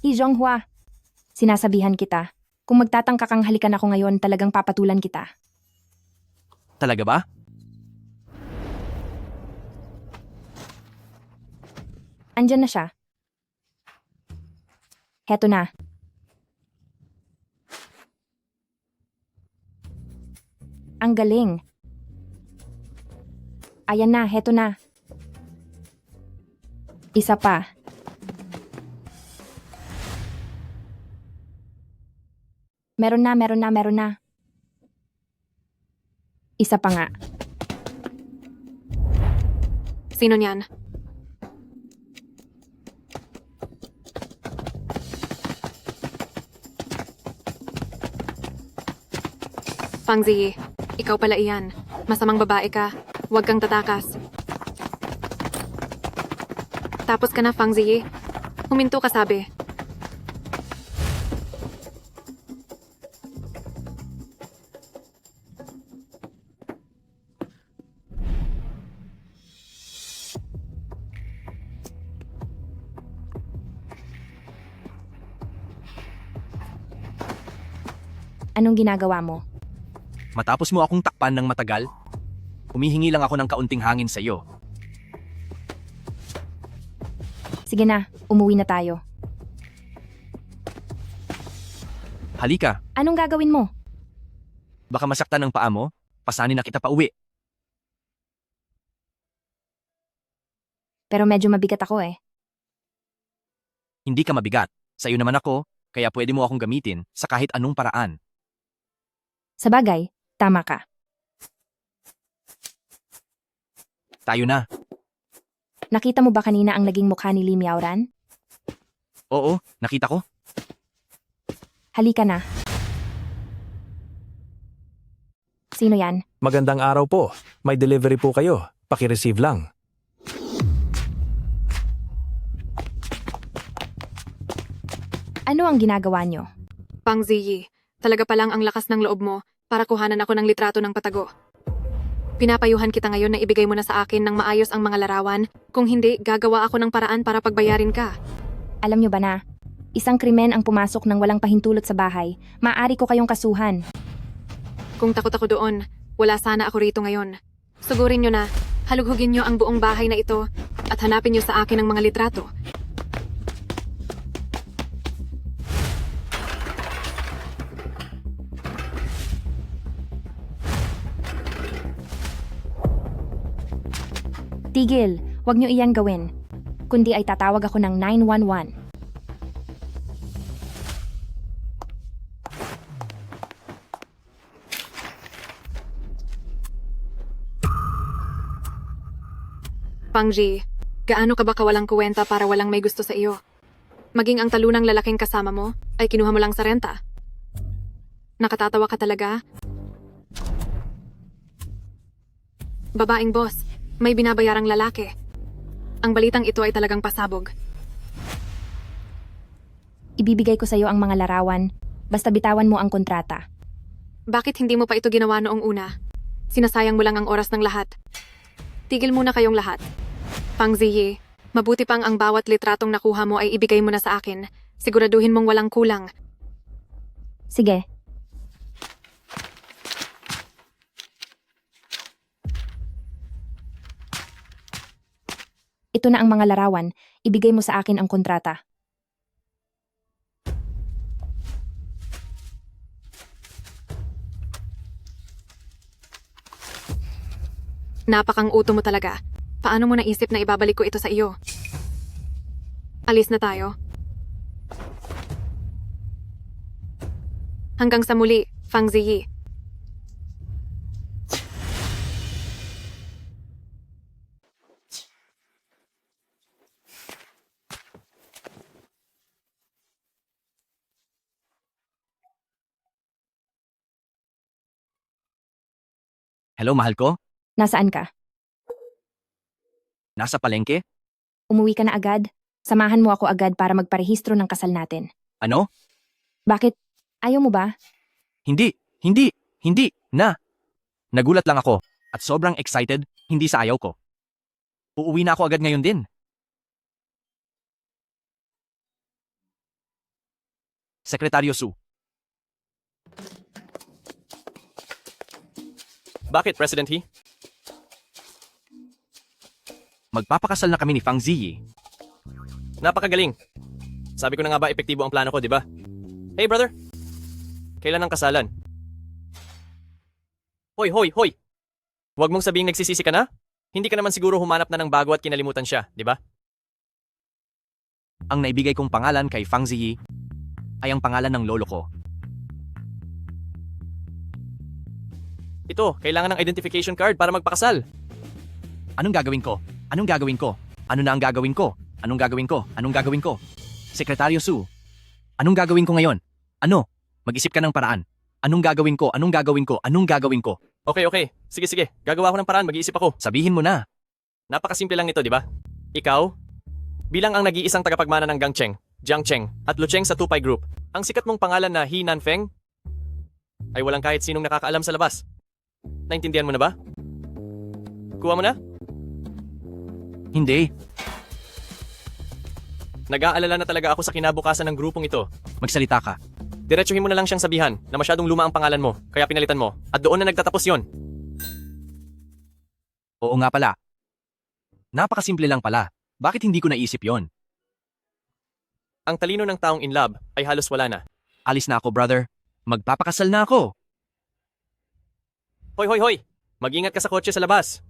Lee Zhonghua, sinasabihan kita. Kung magtatangka kang halikan ako ngayon, talagang papatulan kita. Talaga ba? Andyan na siya. Heto na. Ang galing. Ayan na, heto na. Isa pa. Meron na. Isa pa nga. Sino niyan? Fang Ziyi, ikaw pala iyan. Masamang babae ka. Huwag kang tatakas. Tapos ka na, Fang Ziyi. Huminto ka, sabi. Anong ginagawa mo? Matapos mo akong takpan ng matagal, humihingi lang ako ng kaunting hangin sa iyo. Sige na, umuwi na tayo. Halika, Anong gagawin mo? baka masaktan ng paa mo, pasanin na kita pa uwi. Pero medyo mabigat ako eh. Hindi ka mabigat. Sa iyo naman ako, kaya pwede mo akong gamitin sa kahit anong paraan. Sa bagay, tama ka. Tayo na. Nakita mo ba kanina ang naging mukha ni Lee Miaoran? Oo, nakita ko. Halika na. Sino yan? Magandang araw po. May delivery po kayo. Paki-receive lang. Ano ang ginagawa nyo? Pang Ziyi, talaga palang ang lakas ng loob mo para kuhanan ako ng litrato ng patago. Pinapayuhan kita ngayon na ibigay mo na sa akin ng maayos ang mga larawan. Kung hindi, gagawa ako ng paraan para pagbayarin ka. Alam nyo ba na? Isang krimen ang pumasok ng walang pahintulot sa bahay. Maaari ko kayong kasuhan. Kung takot ako doon, wala sana ako rito ngayon. Sugurin nyo na, halughugin nyo ang buong bahay na ito at hanapin nyo sa akin ang mga litrato. Tigil, wag nyo iyan gawin. Kundi ay tatawag ako ng 911. Pangji, gaano ka ba kawalang kuwenta para walang may gusto sa iyo? Maging ang talunang lalaking kasama mo ay kinuha mo lang sa renta. Nakatatawa ka talaga? Babaeng boss, may binabayarang lalaki. Ang balitang ito ay talagang pasabog. Ibibigay ko sa iyo ang mga larawan. Basta bitawan mo ang kontrata. Bakit hindi mo pa ito ginawa noong una? Sinasayang mo lang ang oras ng lahat. Tigil muna kayong lahat. Pang Ziyi, mabuti pang ang bawat litratong nakuha mo ay ibigay mo na sa akin. Siguraduhin mong walang kulang. Sige. Ito na ang mga larawan. Ibigay mo sa akin ang kontrata. Napakang uto mo talaga. Paano mo naisip na ibabalik ko ito sa iyo? Alis na tayo. Hanggang sa muli, Fang Ziyi. Hello, mahal ko? Nasaan ka? Nasa palengke? Umuwi ka na agad? Samahan mo ako agad para magparehistro ng kasal natin. Ano? Bakit? Ayaw mo ba? Hindi na. Nagulat lang ako at sobrang excited, hindi sa ayaw ko. Uuwi na ako agad ngayon din. Sekretaryo Su, Bakit, President He? magpapakasal na kami ni Fang Ziyi. Napakagaling. Sabi ko na nga ba epektibo ang plano ko, di ba? Hey, brother. Kailan ang kasalan? Hoy! Huwag mong sabihing nagsisisi ka na? Hindi ka naman siguro humanap na ng bago at kinalimutan siya, di ba? Ang naibigay kong pangalan kay Fang Ziyi ay ang pangalan ng lolo ko. Ito, kailangan ng identification card para magpakasal. Anong gagawin ko? Anong gagawin ko? Ano na ang gagawin ko? Anong gagawin ko? Anong gagawin ko? Sekretaryo Su, anong gagawin ko ngayon? Ano? Mag-isip ka ng paraan. Anong gagawin ko? Anong gagawin ko? Anong gagawin ko? Okay. Sige. Gagawa ko ng paraan, mag-iisip ako. Sabihin mo na. Napakasimple lang nito, di ba? Ikaw, bilang ang nag-iisang tagapagmana ng Gangcheng, Jiangcheng, at Lucheng sa Tupay Group, ang sikat mong pangalan na He Nanfeng ay walang kahit sinong nakakaalam sa labas. Naintindihan mo na ba? Kuha mo na? Hindi. Nag-aalala na talaga ako sa kinabukasan ng grupong ito. Magsalita ka. Diretsuhin mo na lang siyang sabihan na masyadong luma ang pangalan mo, kaya pinalitan mo, at doon na nagtatapos yon. Oo nga pala. Napakasimple lang pala. Bakit hindi ko naisip yon? Ang talino ng taong in love ay halos wala na. Alis na ako, brother. Magpapakasal na ako. Hoy, hoy, hoy! Mag-ingat ka sa kotse sa labas.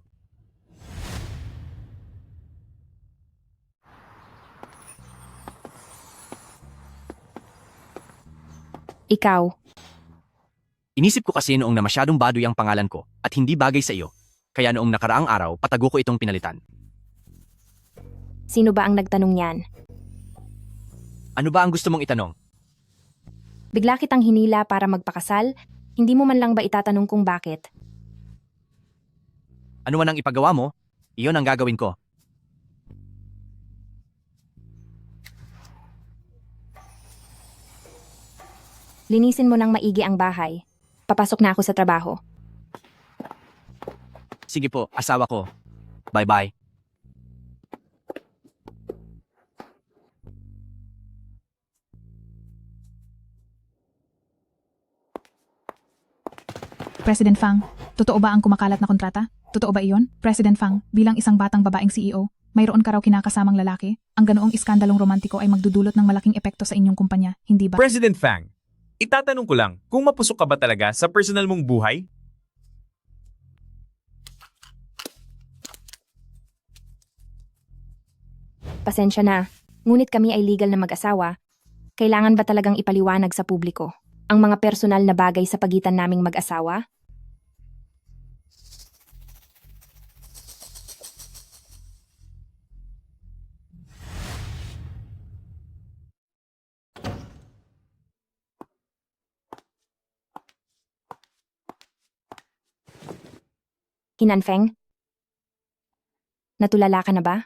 Ikaw, Inisip ko kasi noong na masyadong baduy ang pangalan ko at hindi bagay sa iyo. Kaya noong nakaraang araw, patago ko itong pinalitan. sino ba ang nagtanong yan? Ano ba ang gusto mong itanong? Bigla kitang hinila para magpakasal? Hindi mo man lang ba itatanong kung bakit? Ano man ang ipagawa mo, iyon ang gagawin ko. Linisin mo ng maigi ang bahay. Papasok na ako sa trabaho. Sige po, asawa ko. Bye-bye. President Fang, totoo ba ang kumakalat na kontrata? Totoo ba iyon? President Fang, bilang isang batang babaeng CEO, mayroon ka raw kinakasamang lalaki? Ang ganoong iskandalong romantiko ay magdudulot ng malaking epekto sa inyong kumpanya, hindi ba? President Fang, itatanong ko lang, kung mapusok ka ba talaga sa personal mong buhay? Pasensya na. Ngunit kami ay legal na mag-asawa. Kailangan ba talagang ipaliwanag sa publiko ang mga personal na bagay sa pagitan naming mag-asawa? Hinanfeng? Natulala ka na ba?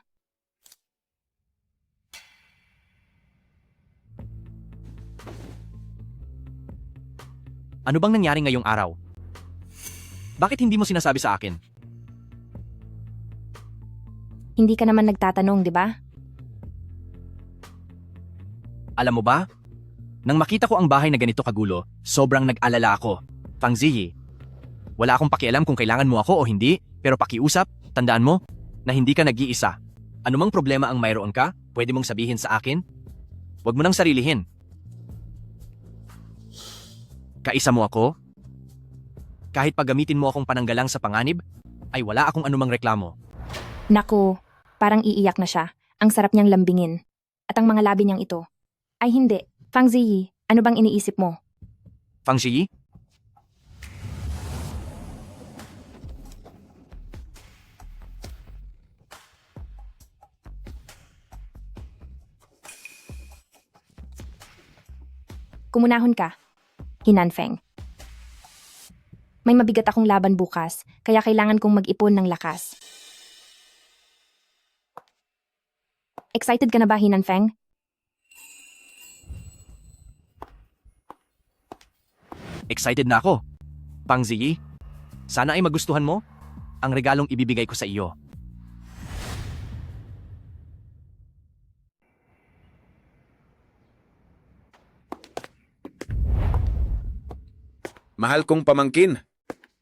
Ano bang nangyari ngayong araw? Bakit hindi mo sinasabi sa akin? Hindi ka naman nagtatanong, di ba? Alam mo ba? Nang makita ko ang bahay na ganito kagulo, sobrang nag-alala ako. Fang Ziyi, wala akong pakialam kung kailangan mo ako o hindi, pero pakiusap, tandaan mo, na hindi ka nag-iisa. Anumang problema ang mayroon ka, pwede mong sabihin sa akin? Huwag mo nang sarilihin. Kaisa mo ako? Kahit paggamitin mo akong pananggalang sa panganib, ay wala akong anumang reklamo. Naku, parang iiyak na siya. Ang sarap niyang lambingin. At ang mga labi niyang ito. Ay hindi, Fang Ziyi, ano bang iniisip mo? Fang Ziyi? Kumunahon ka. Hinanfeng. May mabigat akong laban bukas, kaya kailangan kong mag-ipon ng lakas. Excited ka na ba, Hinanfeng? Excited na ako. Fang Ziyi, sana ay magustuhan mo ang regalong ibibigay ko sa iyo. Mahal kong pamangkin,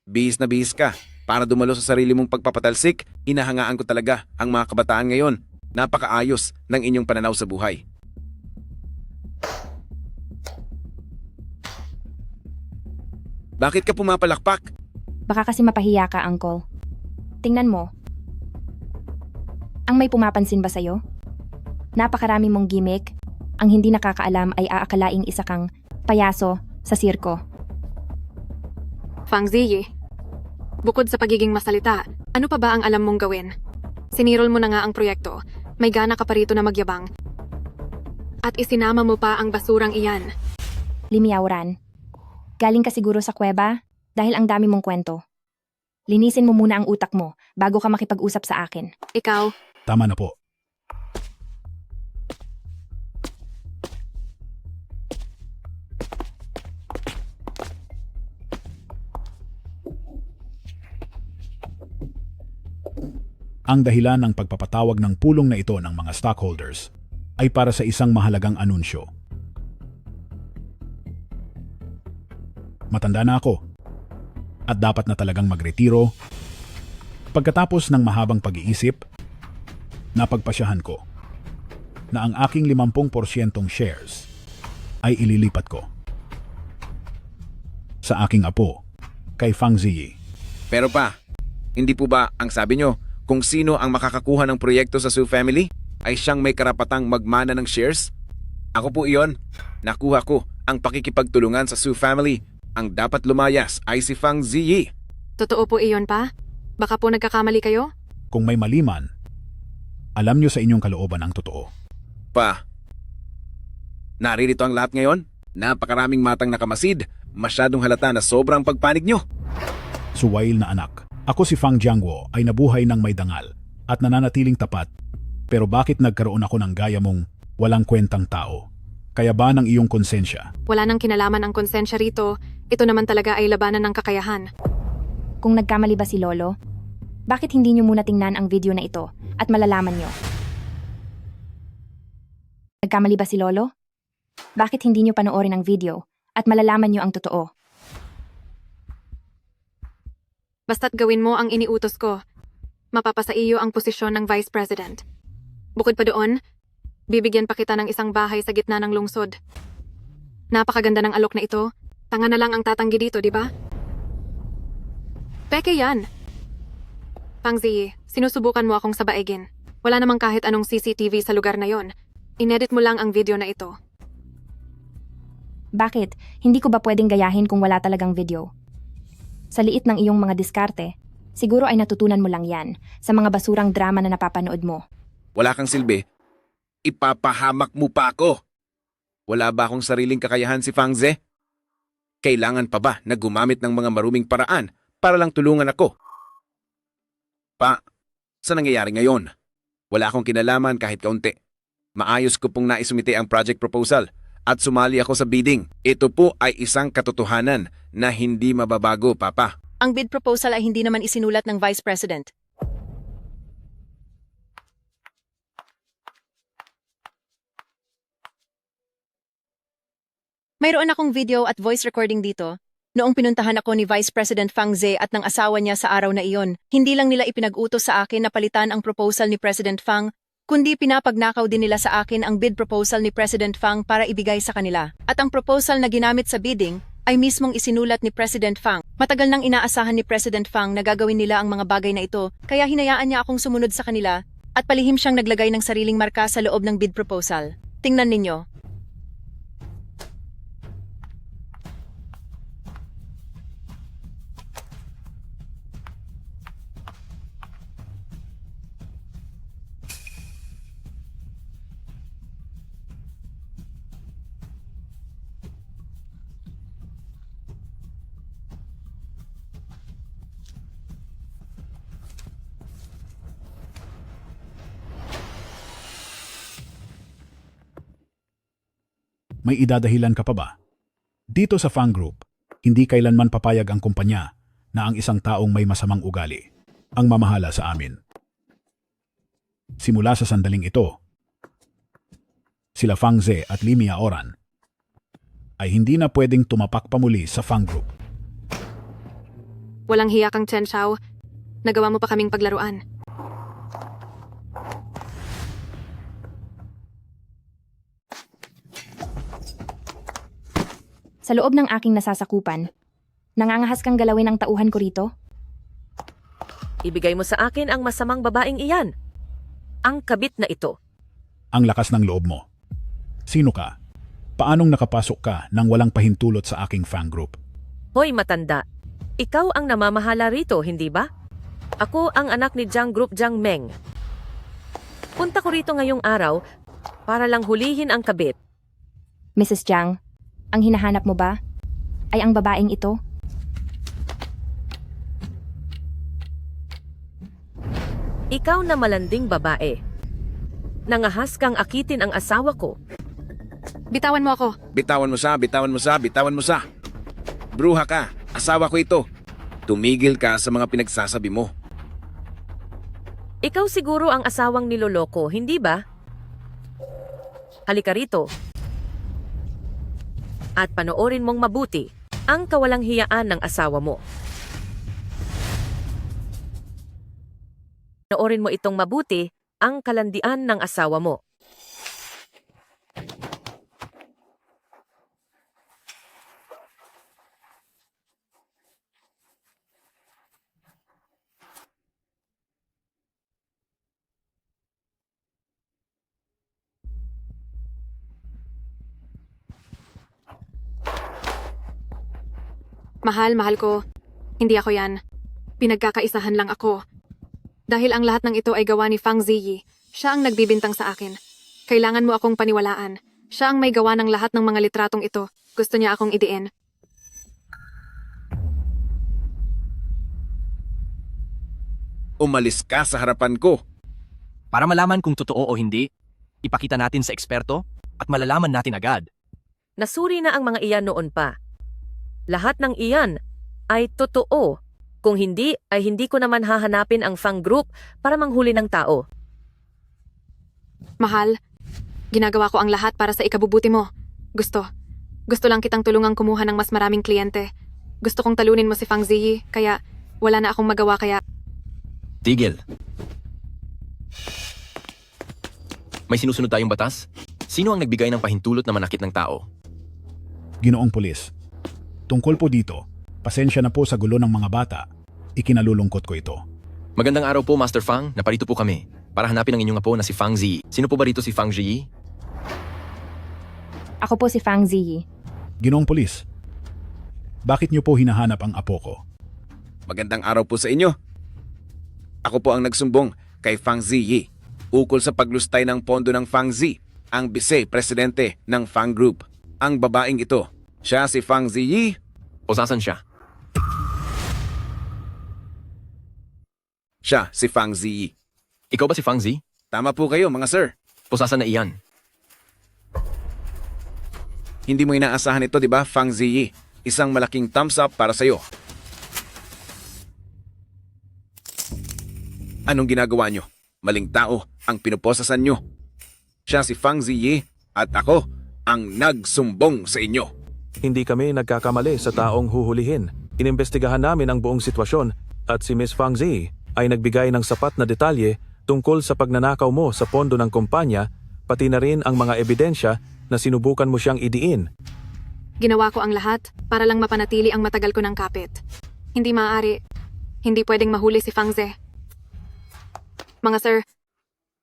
bihis na bihis ka. Para dumalo sa sarili mong pagpapatalsik, hinahangaan ko talaga ang mga kabataan ngayon. Napakaayos ng inyong pananaw sa buhay. Bakit ka pumapalakpak? Baka kasi mapahiya ka, Uncle. Tingnan mo. Ang may pumapansin ba sa'yo? Napakarami mong gimmick. Ang hindi nakakaalam ay aakalaing isa kang payaso sa sirko. Fang Ziyi, bukod sa pagiging masalita, ano pa ba ang alam mong gawin? Sinirol mo na nga ang proyekto, may gana ka pa rito na magyabang. At isinama mo pa ang basurang iyan. Limiauran. Galing ka siguro sa kuweba dahil ang dami mong kwento. Linisin mo muna ang utak mo bago ka makipag-usap sa akin. Ikaw, Tama na po. Ang dahilan ng pagpapatawag ng pulong na ito ng mga stockholders ay para sa isang mahalagang anunsyo. Matanda na ako. At dapat na talagang magretiro. Pagkatapos ng mahabang pag-iisip, napagpasyahan ko na ang aking 50% shares ay ililipat ko sa aking apo, kay Fang Ziyi. Pero pa, hindi po ba ang sabi nyo kung sino ang makakakuha ng proyekto sa Su family ay siyang may karapatang magmana ng shares? Ako po iyon. Nakuha ko ang pakikipagtulungan sa Su family. Ang dapat lumayas ay si Fang Ziyi. Totoo po iyon pa? Baka po nagkakamali kayo? Kung may maliman, alam nyo sa inyong kalooban ang totoo. Pa, naririto ang lahat ngayon? Napakaraming matang nakamasid. Masyadong halata na sobrang pagpanig nyo. Suwail na anak, ako si Fang Jiangwo ay nabuhay ng may dangal at nananatiling tapat. Pero bakit nagkaroon ako ng gaya mong walang kwentang tao? Kaya ba ng iyong konsensya? Wala nang kinalaman ang konsensya rito. Ito naman talaga ay labanan ng kakayahan. Kung nagkamali ba si Lolo, bakit hindi nyo muna tingnan ang video na ito at malalaman nyo? Nagkamali ba si Lolo? Bakit hindi nyo panoorin ang video at malalaman nyo ang totoo? Basta't gawin mo ang iniutos ko, mapapasa iyo ang posisyon ng Vice President. Bukod pa doon, bibigyan pa kita ng isang bahay sa gitna ng lungsod. Napakaganda ng alok na ito. Tanga na lang ang tatanggi dito, di ba? Peke yan. Fang Ziyi, sinusubukan mo akong sabaigin. Wala namang kahit anong CCTV sa lugar na yon. Inedit mo lang ang video na ito. Bakit? Hindi ko ba pwedeng gayahin kung wala talagang video? Sa liit ng iyong mga diskarte, siguro ay natutunan mo lang yan sa mga basurang drama na napapanood mo. Wala kang silbi. Ipapahamak mo pa ako. Wala ba akong sariling kakayahan si Fang Ze? Kailangan pa ba na gumamit ng mga maruming paraan para lang tulungan ako? Pa, sa nangyayari ngayon? Wala akong kinalaman kahit kaunti. Maayos ko pong naisumite ang project proposal at sumali ako sa bidding. Ito po ay isang katotohanan na hindi mababago, Papa. Ang bid proposal ay hindi naman isinulat ng Vice President. Mayroon akong video at voice recording dito. Noong pinuntahan ako ni Vice President Fang Ze at ng asawa niya sa araw na iyon, hindi lang nila ipinag-utos sa akin na palitan ang proposal ni President Fang, kundi pinapagnakaw din nila sa akin ang bid proposal ni President Fang para ibigay sa kanila. At ang proposal na ginamit sa bidding ay mismong isinulat ni President Fang. Matagal nang inaasahan ni President Fang na gagawin nila ang mga bagay na ito, kaya hinayaan niya akong sumunod sa kanila at palihim siyang naglagay ng sariling marka sa loob ng bid proposal. Tingnan ninyo. May idadahilan ka pa ba? Dito sa Fang Group, hindi kailanman papayag ang kumpanya na ang isang taong may masamang ugali ang mamahala sa amin. Simula sa sandaling ito, sila Fang Ze at Li Miaoran ay hindi na pwedeng tumapak pa muli sa Fang Group. Walang hiya kang Chen Xiao. Nagawa mo pa kaming paglaruan. Sa loob ng aking nasasakupan, nangangahas kang galawin ang tauhan ko rito? Ibigay mo sa akin ang masamang babaeng iyan. Ang kabit na ito. Ang lakas ng loob mo. Sino ka? Paanong nakapasok ka nang walang pahintulot sa aking Fang Group? Hoy matanda, ikaw ang namamahala rito, hindi ba? Ako ang anak ni Jiang Group Jiang Meng. Punta ko rito ngayong araw para lang hulihin ang kabit. Mrs. Jiang, ang hinahanap mo ba ay ang babaeng ito? Ikaw na malanding babae. Nangahas kang akitin ang asawa ko. Bitawan mo ako. Bitawan mo sa, bitawan mo sa, bitawan mo sa. Bruha ka, asawa ko ito. Tumigil ka sa mga pinagsasabi mo. Ikaw siguro ang asawang niloloko, hindi ba? Halika rito. At panoorin mong mabuti. ang kawalang hiyaan ng asawa mo. Noorin mo itong mabuti, ang kalandian ng asawa mo. Mahal ko. Hindi ako yan. Pinagkakaisahan lang ako. Dahil ang lahat ng ito ay gawa ni Fang Ziyi, siya ang nagbibintang sa akin. Kailangan mo akong paniwalaan. Siya ang may gawa ng lahat ng mga litratong ito. Gusto niya akong idiin. Umalis ka sa harapan ko. Para malaman kung totoo o hindi, ipakita natin sa eksperto at malalaman natin agad. Nasuri na ang mga iyan noon pa. Lahat ng iyan ay totoo. Kung hindi, ay hindi ko naman hahanapin ang Fang Group para manghuli ng tao. Mahal, ginagawa ko ang lahat para sa ikabubuti mo. Gusto lang kitang tulungang kumuha ng mas maraming kliyente. Gusto kong talunin mo si Fang Ziyi, kaya wala na akong magawa kaya... Tigil. May sinusunod tayong batas? Sino ang nagbigay ng pahintulot na manakit ng tao? Ginoong pulis, tungkol po dito, pasensya na po sa gulo ng mga bata. Ikinalulungkot ko ito. Magandang araw po, Master Fang. Naparito po kami para hanapin ang inyong apo na si Fang Ziyi. Sino po ba rito si Fang Ziyi? Ako po si Fang Ziyi. Ginoong pulis, bakit niyo po hinahanap ang apo ko? Magandang araw po sa inyo. Ako po ang nagsumbong kay Fang Ziyi ukol sa paglustay ng pondo ng Fang Zi, ang vice-presidente ng Fang Group. Ang babaeng ito, siya si Fang Ziyi. O sasan siya? Siya si Fang Ziyi. Ikaw ba si Fang Zi? Tama po kayo mga sir. O sasan na iyan? Hindi mo inaasahan ito, di ba, Fang Ziyi? Isang malaking thumbs up para sa'yo. Anong ginagawa nyo? Maling tao ang pinuposasan nyo. Siya si Fang Ziyi at ako ang nagsumbong sa inyo. Hindi kami nagkakamali sa taong huhulihin. Inimbestigahan namin ang buong sitwasyon at si Miss Fang Zi ay nagbigay ng sapat na detalye tungkol sa pagnanakaw mo sa pondo ng kumpanya, pati na rin ang mga ebidensya na sinubukan mo siyang idiin. Ginawa ko ang lahat para lang mapanatili ang matagal ko ng kapit. Hindi maaari. Hindi pwedeng mahuli si Fang Zi. Mga sir,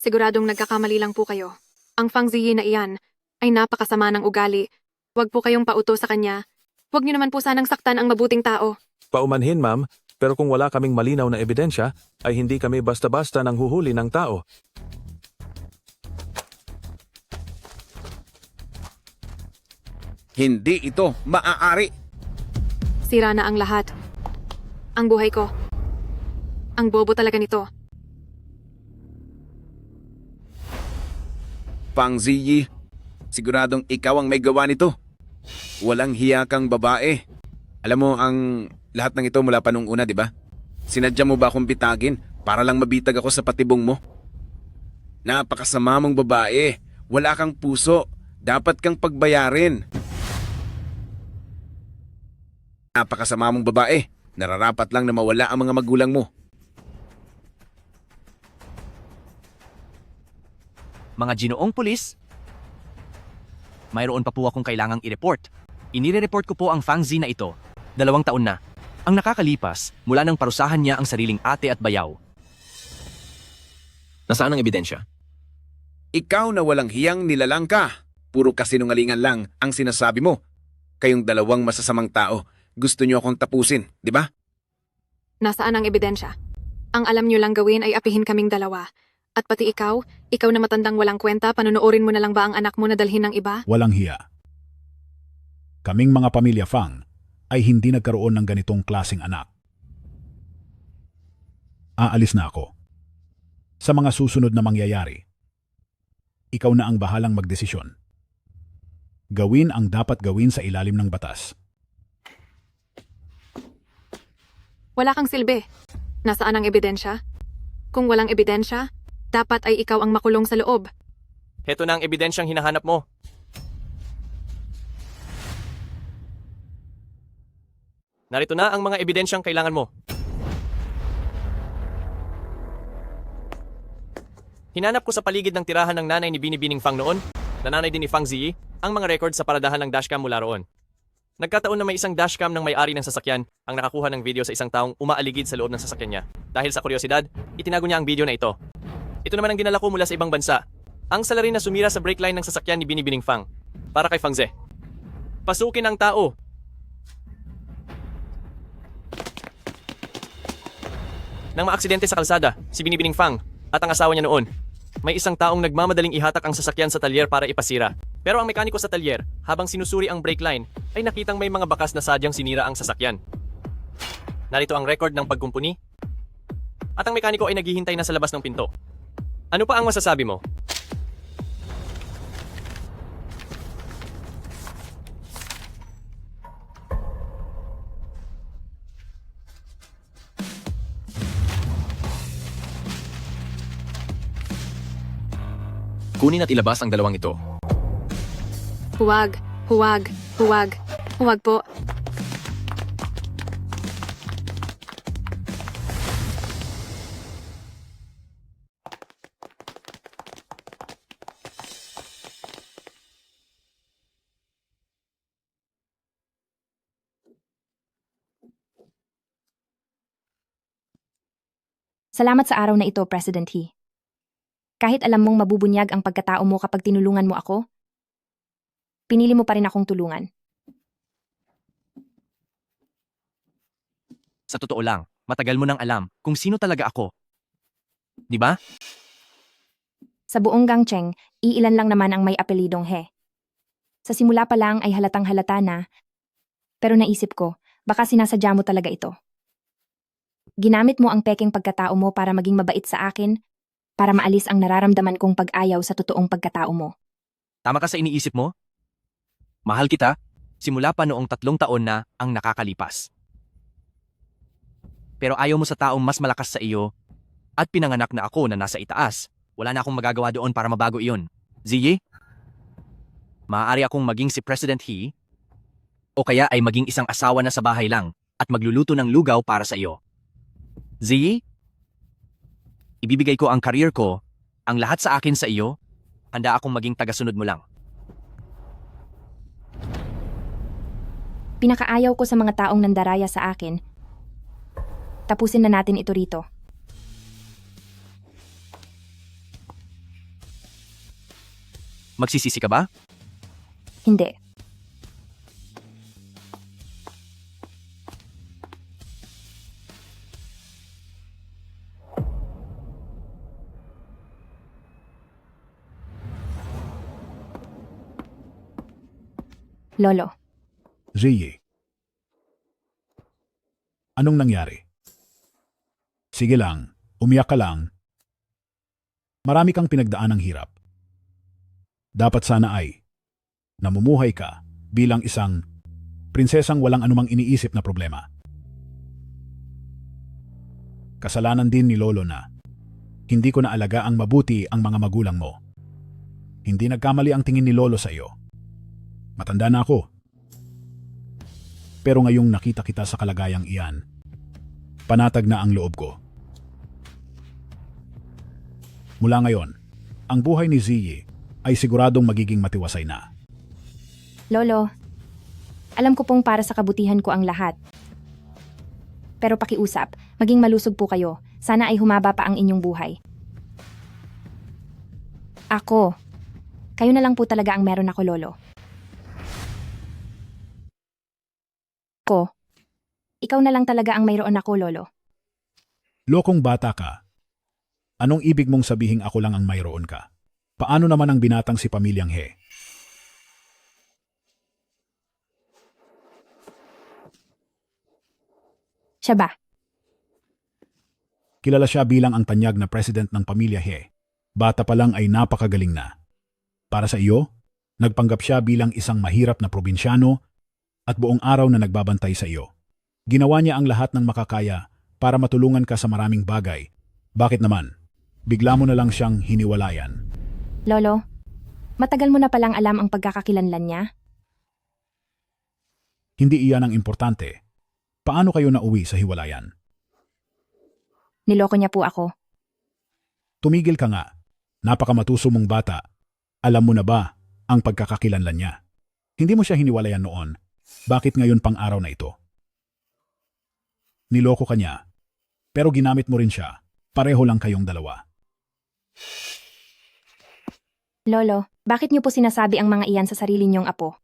siguradong nagkakamali lang po kayo. Ang Fang Ziyi na iyan ay napakasama ng ugali. Huwag po kayong pauto sa kanya. Huwag niyo naman po sanang saktan ang mabuting tao. Paumanhin, ma'am, pero kung wala kaming malinaw na ebidensya, ay hindi kami basta-basta nang huhuli ng tao. Hindi ito maaari. Sira na ang lahat. Ang buhay ko. Ang bobo talaga nito. Fang Ziyi, siguradong ikaw ang may gawa nito. Walang hiya kang babae. Alam mo ang lahat ng ito mula pa nung una, di ba? Sinadya mo ba akong bitagin para lang mabitag ako sa patibong mo? Napakasama mong babae. Wala kang puso. Dapat kang pagbayarin. Napakasama mong babae. Nararapat lang na mawala ang mga magulang mo. Mga ginoong pulis, mayroon pa po akong kailangang i-report. Inire-report ko po ang Fang Zi na ito. 2 taon na. Ang nakakalipas mula nang parusahan niya ang sariling ate at bayaw. Nasaan ang ebidensya? Ikaw na walang hiyang nilalang ka. Puro kasinungalingan lang ang sinasabi mo. Kayong dalawang masasamang tao. Gusto niyo akong tapusin, di ba? Nasaan ang ebidensya? Ang alam niyo lang gawin ay apihin kaming dalawa. At pati ikaw na matandang walang kwenta, panonoorin mo na lang ba ang anak mo na dalhin ng iba? Walang hiya. Kaming mga pamilya Fang ay hindi nagkaroon ng ganitong klaseng anak. Aalis na ako. Sa mga susunod na mangyayari, ikaw na ang bahalang magdesisyon. Gawin ang dapat gawin sa ilalim ng batas. Wala kang silbi. Nasaan ang ebidensya? Kung walang ebidensya, dapat ay ikaw ang makulong sa loob. Heto na ang ebidensyang hinahanap mo. Narito na ang mga ebidensyang kailangan mo. Hinanap ko sa paligid ng tirahan ng nanay ni Binibining Fang noon, na nanay din ni Fang Ziyi, ang mga record sa paradahan ng dashcam mula roon. Nagkataon na may isang dashcam ng may-ari ng sasakyan ang nakakuha ng video sa isang taong umaaligid sa loob ng sasakyan niya. Dahil sa kuryosidad, itinago niya ang video na ito. Ito naman ang dinala ko mula sa ibang bansa. Ang salarin na sumira sa brake line ng sasakyan ni Binibining Fang. Para kay Fang Ze. Pasukin ang tao. Nang maaksidente sa kalsada, si Binibining Fang at ang asawa niya noon, may isang taong nagmamadaling ihatak ang sasakyan sa talyer para ipasira. Pero ang mekaniko sa talyer, habang sinusuri ang brake line, ay nakitang may mga bakas na sadyang sinira ang sasakyan. Narito ang record ng pagkumpuni. At ang mekaniko ay naghihintay na sa labas ng pinto. Ano pa ang masasabi mo? Kunin at ilabas ang dalawang ito. Huwag, huwag, huwag, huwag po. Salamat sa araw na ito, President He. Kahit alam mong mabubunyag ang pagkatao mo kapag tinulungan mo ako, pinili mo pa rin akong tulungan. Sa totoo lang, matagal mo nang alam kung sino talaga ako. Di ba? Sa buong Gangcheng, iilan lang naman ang may apelidong He. Sa simula pa lang ay halatang halata na, pero naisip ko, baka sinasadya mo talaga ito. Ginamit mo ang pekeng pagkatao mo para maging mabait sa akin, para maalis ang nararamdaman kong pag-ayaw sa totoong pagkatao mo. Tama ka sa iniisip mo? Mahal kita, simula pa noong 3 taon na ang nakakalipas. Pero ayaw mo sa taong mas malakas sa iyo at pinanganak na ako na nasa itaas. Wala na akong magagawa doon para mabago iyon. Ziyi? Maaari akong maging si President He o kaya ay maging isang asawa na sa bahay lang at magluluto ng lugaw para sa iyo. Ziyi? Ibibigay ko ang career ko, ang lahat sa akin sa iyo, handa akong maging tagasunod mo lang. Pinakaayaw ko sa mga taong nandaraya sa akin. Tapusin na natin ito rito. Magsisisi ka ba? Hindi. Lolo, Ziyi. Anong nangyari? Sige lang, umiyak ka lang. Marami kang pinagdaan ng hirap. Dapat sana ay namumuhay ka bilang isang prinsesang walang anumang iniisip na problema. Kasalanan din ni Lolo na hindi ko naalagaan mabuti ang mga magulang mo. Hindi nagkamali ang tingin ni Lolo sa iyo. Matanda na ako. Pero ngayong nakita kita sa kalagayang iyan, panatag na ang loob ko. Mula ngayon, ang buhay ni Ziyi ay siguradong magiging matiwasay na. Lolo, alam ko pong para sa kabutihan ko ang lahat. Pero pakiusap, maging malusog po kayo. Sana ay humaba pa ang inyong buhay. Ako. Kayo na lang po talaga ang meron ako, Lolo. Ikaw na lang talaga ang mayroon ako, Lolo. Lokong bata ka. Anong ibig mong sabihing ako lang ang mayroon ka? Paano naman ang binatang si Pamilyang He? Siya ba? Kilala siya bilang ang tanyag na president ng Pamilya He. Bata pa lang ay napakagaling na. Para sa iyo, nagpanggap siya bilang isang mahirap na probinsyano at buong araw na nagbabantay sa iyo. Ginawa niya ang lahat ng makakaya para matulungan ka sa maraming bagay. Bakit naman? Bigla mo na lang siyang hiniwalayan. Lolo, matagal mo na palang alam ang pagkakakilanlan niya? Hindi iyan ang importante. Paano kayo nauwi sa hiwalayan? Niloko niya po ako. Tumigil ka nga. Napakamatuso mong bata. Alam mo na ba ang pagkakakilanlan niya? Hindi mo siya hiniwalayan noon. Bakit ngayon pang araw na ito? Niloko ka niya. Pero ginamit mo rin siya. Pareho lang kayong dalawa. Lolo, bakit niyo po sinasabi ang mga iyan sa sarili niyong apo?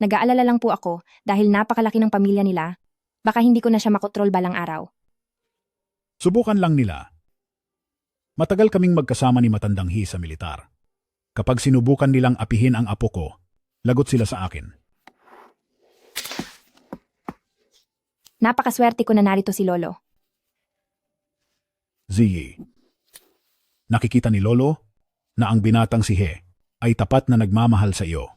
Nag-aalala lang po ako dahil napakalaki ng pamilya nila. Baka hindi ko na siya makontrol balang araw. Subukan lang nila. Matagal kaming magkasama ni Matandang He sa militar. Kapag sinubukan nilang apihin ang apo ko, lagot sila sa akin. Napakaswerte ko na narito si Lolo. Ziyi. Nakikita ni Lolo na ang binatang si He ay tapat na nagmamahal sa iyo.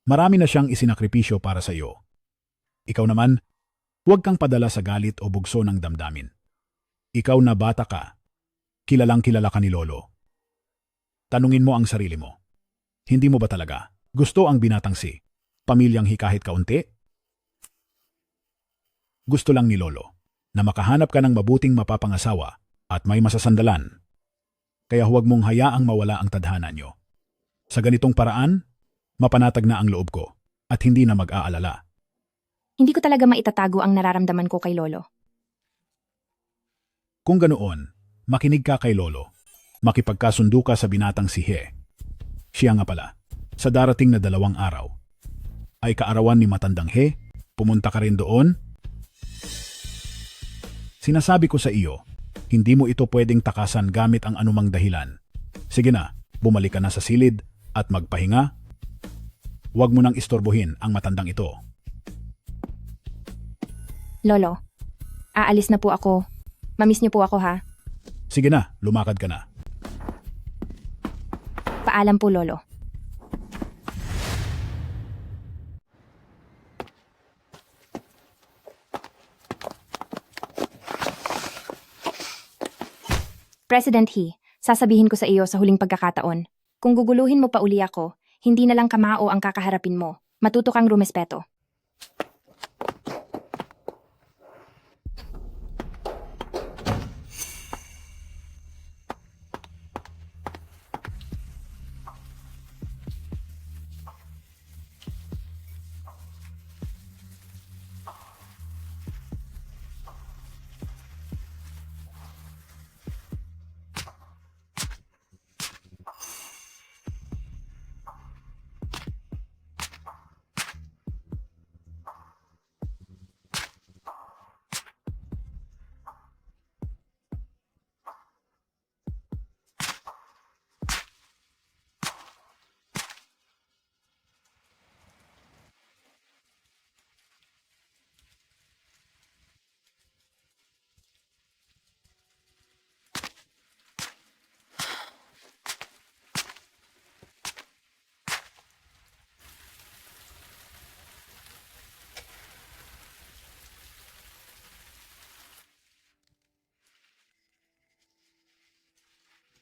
Marami na siyang isinakripisyo para sa iyo. Ikaw naman, huwag kang padala sa galit o bugso ng damdamin. Ikaw na bata ka, kilalang kilala ka ni Lolo. Tanungin mo ang sarili mo. Hindi mo ba talaga gusto ang binatang si pamilyang He kahit kaunti? Gusto lang ni Lolo na makahanap ka ng mabuting mapapangasawa at may masasandalan. Kaya huwag mong hayaang mawala ang tadhana nyo. Sa ganitong paraan, mapanatag na ang loob ko at hindi na mag-aalala. Hindi ko talaga maitatago ang nararamdaman ko kay Lolo. Kung ganoon, makinig ka kay Lolo. Makipagkasundo ka sa binatang si He. Siya nga pala, sa darating na 2 araw, ay kaarawan ni Matandang He, pumunta ka rin doon. Sinasabi ko sa iyo, hindi mo ito pwedeng takasan gamit ang anumang dahilan. Sige na, bumalik ka na sa silid at magpahinga. Huwag mo nang istorbohin ang matandang ito. Lolo, aalis na po ako. Mamiss niyo po ako ha. Sige na, lumakad ka na. Paalam po, Lolo. President He, sasabihin ko sa iyo sa huling pagkakataon, kung guguluhin mo pa uli ako, hindi na lang kamao ang kakaharapin mo. Matuto kang rumespeto.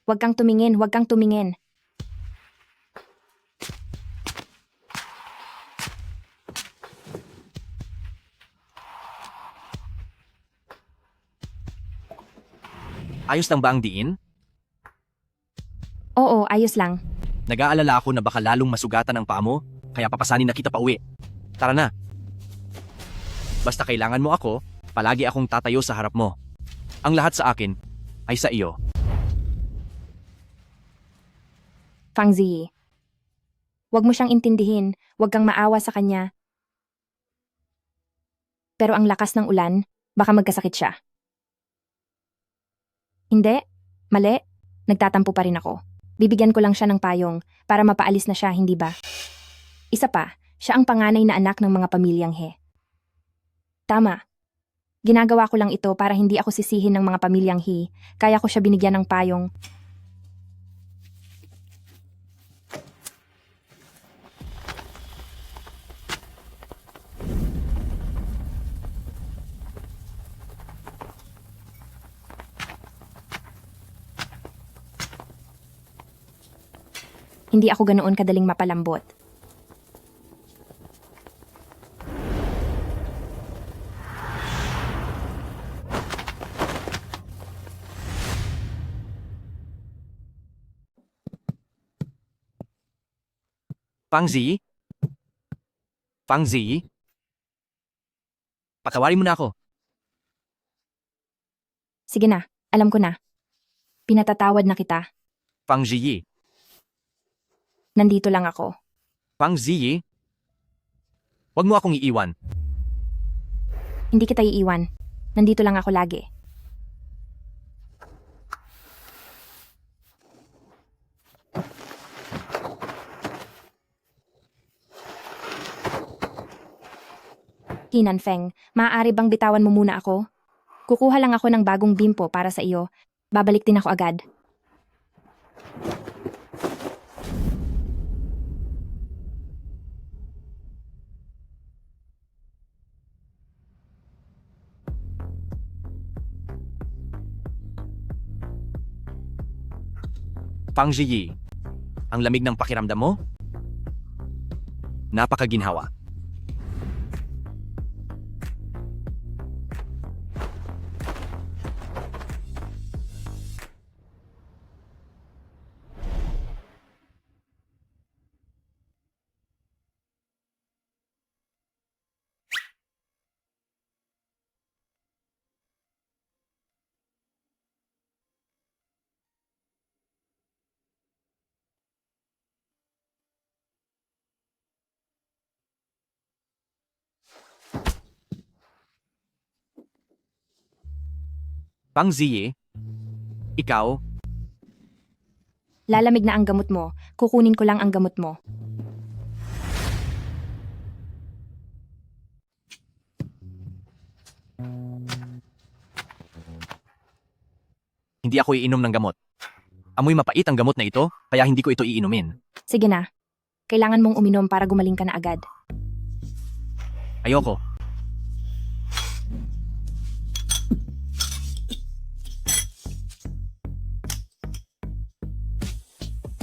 Huwag kang tumingin, huwag kang tumingin. Ayos lang ba ang diin? Oo, ayos lang. Nag-aalala ako na baka lalong masugatan ang paa mo, kaya papasanin na kita pa uwi. Tara na. Basta kailangan mo ako, palagi akong tatayo sa harap mo. Ang lahat sa akin ay sa iyo. Fang Ziyi. Huwag mo siyang intindihin, huwag kang maawa sa kanya. Pero ang lakas ng ulan, baka magkasakit siya. Hindi, mali. Nagtatampo pa rin ako. Bibigyan ko lang siya ng payong para mapaalis na siya, hindi ba? Isa pa, siya ang panganay na anak ng mga pamilyang He. Tama. Ginagawa ko lang ito para hindi ako sisihin ng mga pamilyang He, kaya ko siya binigyan ng payong. Hindi ako ganoon kadaling mapalambot. Fang Zi? Fang Zi? Patawarin mo na ako. Sige na, alam ko na. Pinatatawad na kita. Fang Ziyi. Nandito lang ako. Fang Ziyi? Huwag mo akong iiwan. Hindi kita iiwan. Nandito lang ako lagi. Kinan Feng, maaari bang bitawan mo muna ako? Kukuha lang ako ng bagong bimpo para sa iyo. Babalik din ako agad. Fang Ziyi, ang lamig ng pakiramdam mo? Napakaginhawa. Fang Ziyi, ikaw, Lalamig na ang gamot mo. Kukunin ko lang ang gamot mo. hindi ako iinom ng gamot. Amoy mapait ang gamot na ito, kaya hindi ko ito iinumin. Sige na. Kailangan mong uminom para gumaling ka na agad. Ayoko.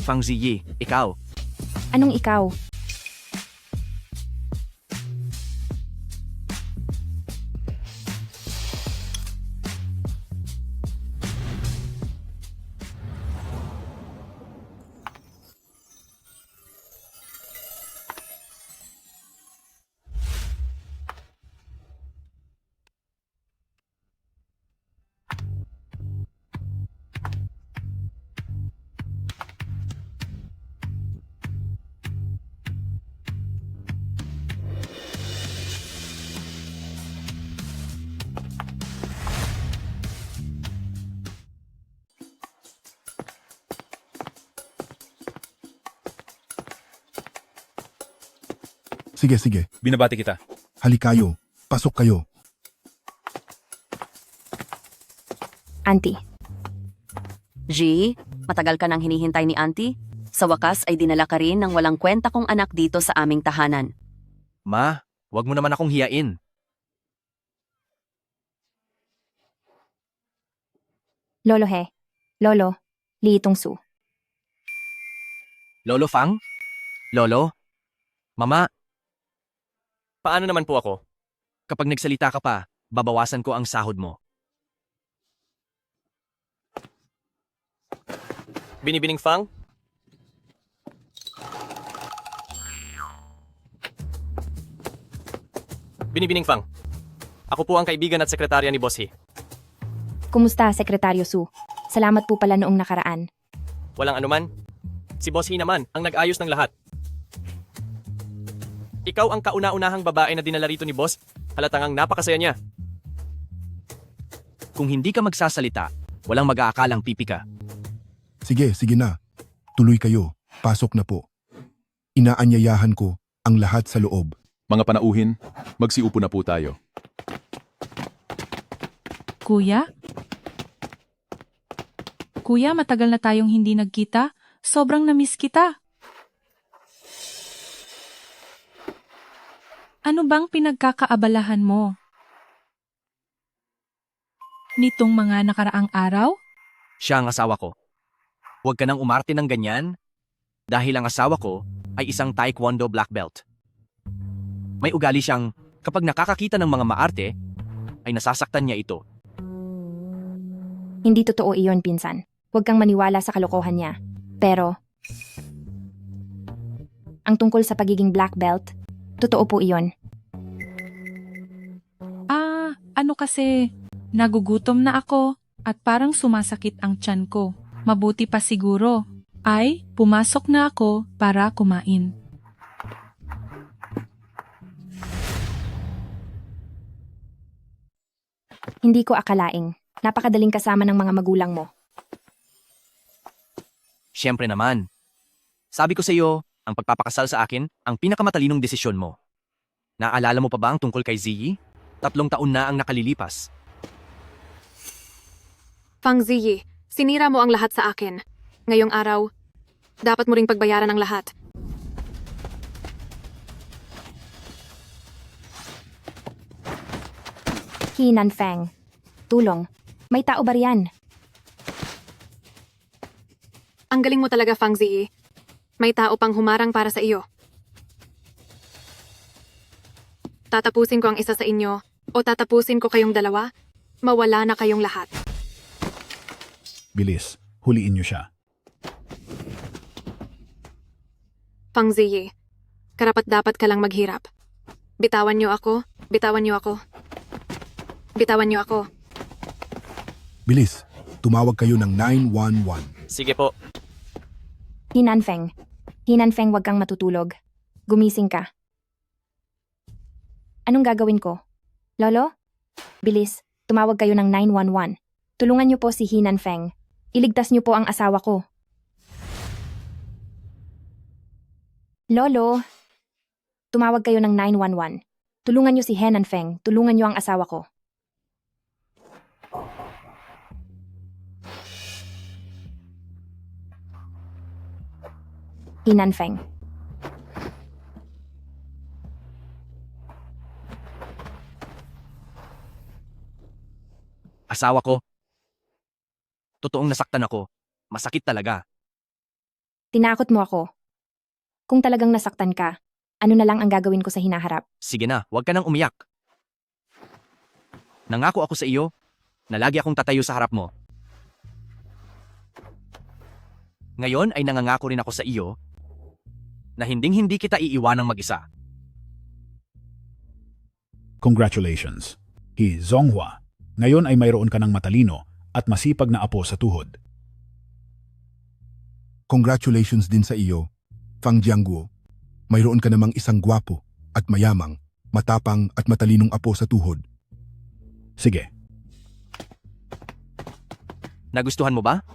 Fang Ziyi, ikaw. Anong ikaw? Sige, sige. Binabati kita. Halikayo. Pasok kayo. Auntie. G, matagal ka nang hinihintay ni Auntie? Sa wakas ay dinala ka rin ng walang kwenta kong anak dito sa aming tahanan. Ma, wag mo naman akong hiyain. Lolo He. Lolo. Liitong Su. Lolo Fang? Lolo? Mama, Paano naman po ako? kapag nagsalita ka pa, babawasan ko ang sahod mo. Binibining Fang? Binibining Fang. Ako po ang kaibigan at sekretarya ni Boss He. Kumusta, Sekretaryo Su? Salamat po pala noong nakaraan. Walang anuman. Si Boss He naman ang nag-ayos ng lahat. Ikaw ang kauna-unahang babae na dinala rito ni Boss. Halatang napakasaya niya. Kung hindi ka magsasalita, walang mag-aakalang pipi ka. Sige, sige na. Tuloy kayo. Pasok na po. Inaanyayahan ko ang lahat sa loob. Mga panauhin, magsiupo na po tayo. Kuya? Kuya, matagal na tayong hindi nagkita. Sobrang namiss kita. Ano bang pinagkakaabalahan mo? Nitong mga nakaraang araw? Siya ang asawa ko. Huwag ka nang umarte ng ganyan dahil ang asawa ko ay isang taekwondo black belt. May ugali siyang kapag nakakakita ng mga maarte, ay nasasaktan niya ito. Hindi totoo iyon, pinsan. Huwag kang maniwala sa kalokohan niya. Pero, Ang tungkol sa pagiging black belt? Totoo po iyon. Ano kasi, nagugutom na ako at parang sumasakit ang tiyan ko. Mabuti pa siguro ay pumasok na ako para kumain. Hindi ko akalaing. Napakadaling kasama ng mga magulang mo. Siyempre naman. Sabi ko sa iyo, ang pagpapakasal sa akin, ang pinakamatalinong desisyon mo. Naalala mo pa ba ang tungkol kay Ziyi? 3 taon na ang nakalilipas. Fang Ziyi, sinira mo ang lahat sa akin. Ngayong araw, dapat mo ring pagbayaran ang lahat. Hinan Feng. Tulong. May tao ba riyan? Ang galing mo talaga, Fang Ziyi. May tao pang humarang para sa iyo. Tatapusin ko ang isa sa inyo o tatapusin ko kayong dalawa, mawala na kayong lahat. Bilis, huliin niyo siya. Fang Ziyi, karapat-dapat ka lang maghirap. Bitawan niyo ako, bitawan niyo ako. Bitawan niyo ako. Bilis, tumawag kayo ng 911. Sige po. Hinan Feng. Hinan Feng, wag kang matutulog. Gumising ka. Anong gagawin ko? Lolo? Bilis, tumawag kayo ng 911. Tulungan niyo po si Hinan Feng. Iligtas niyo po ang asawa ko. Lolo? Tumawag kayo ng 911. Tulungan niyo si Hinan Feng. Tulungan niyo ang asawa ko. Hinan Feng. Asawa ko. Totoong nasaktan ako. Masakit talaga. Tinakot mo ako. Kung talagang nasaktan ka, ano na lang ang gagawin ko sa hinaharap? Sige na, huwag ka nang umiyak. Nangako ako sa iyo na lagi akong tatayo sa harap mo. Ngayon ay nangangako rin ako sa iyo na hinding-hindi kita iiwanang mag-isa. Congratulations. He Zonghua. Ngayon ay mayroon ka ng matalino at masipag na apo sa tuhod. Congratulations din sa iyo, Fang Jiangguo. Mayroon ka namang isang gwapo at mayamang, matapang at matalinong apo sa tuhod. Sige. Nagustuhan mo ba?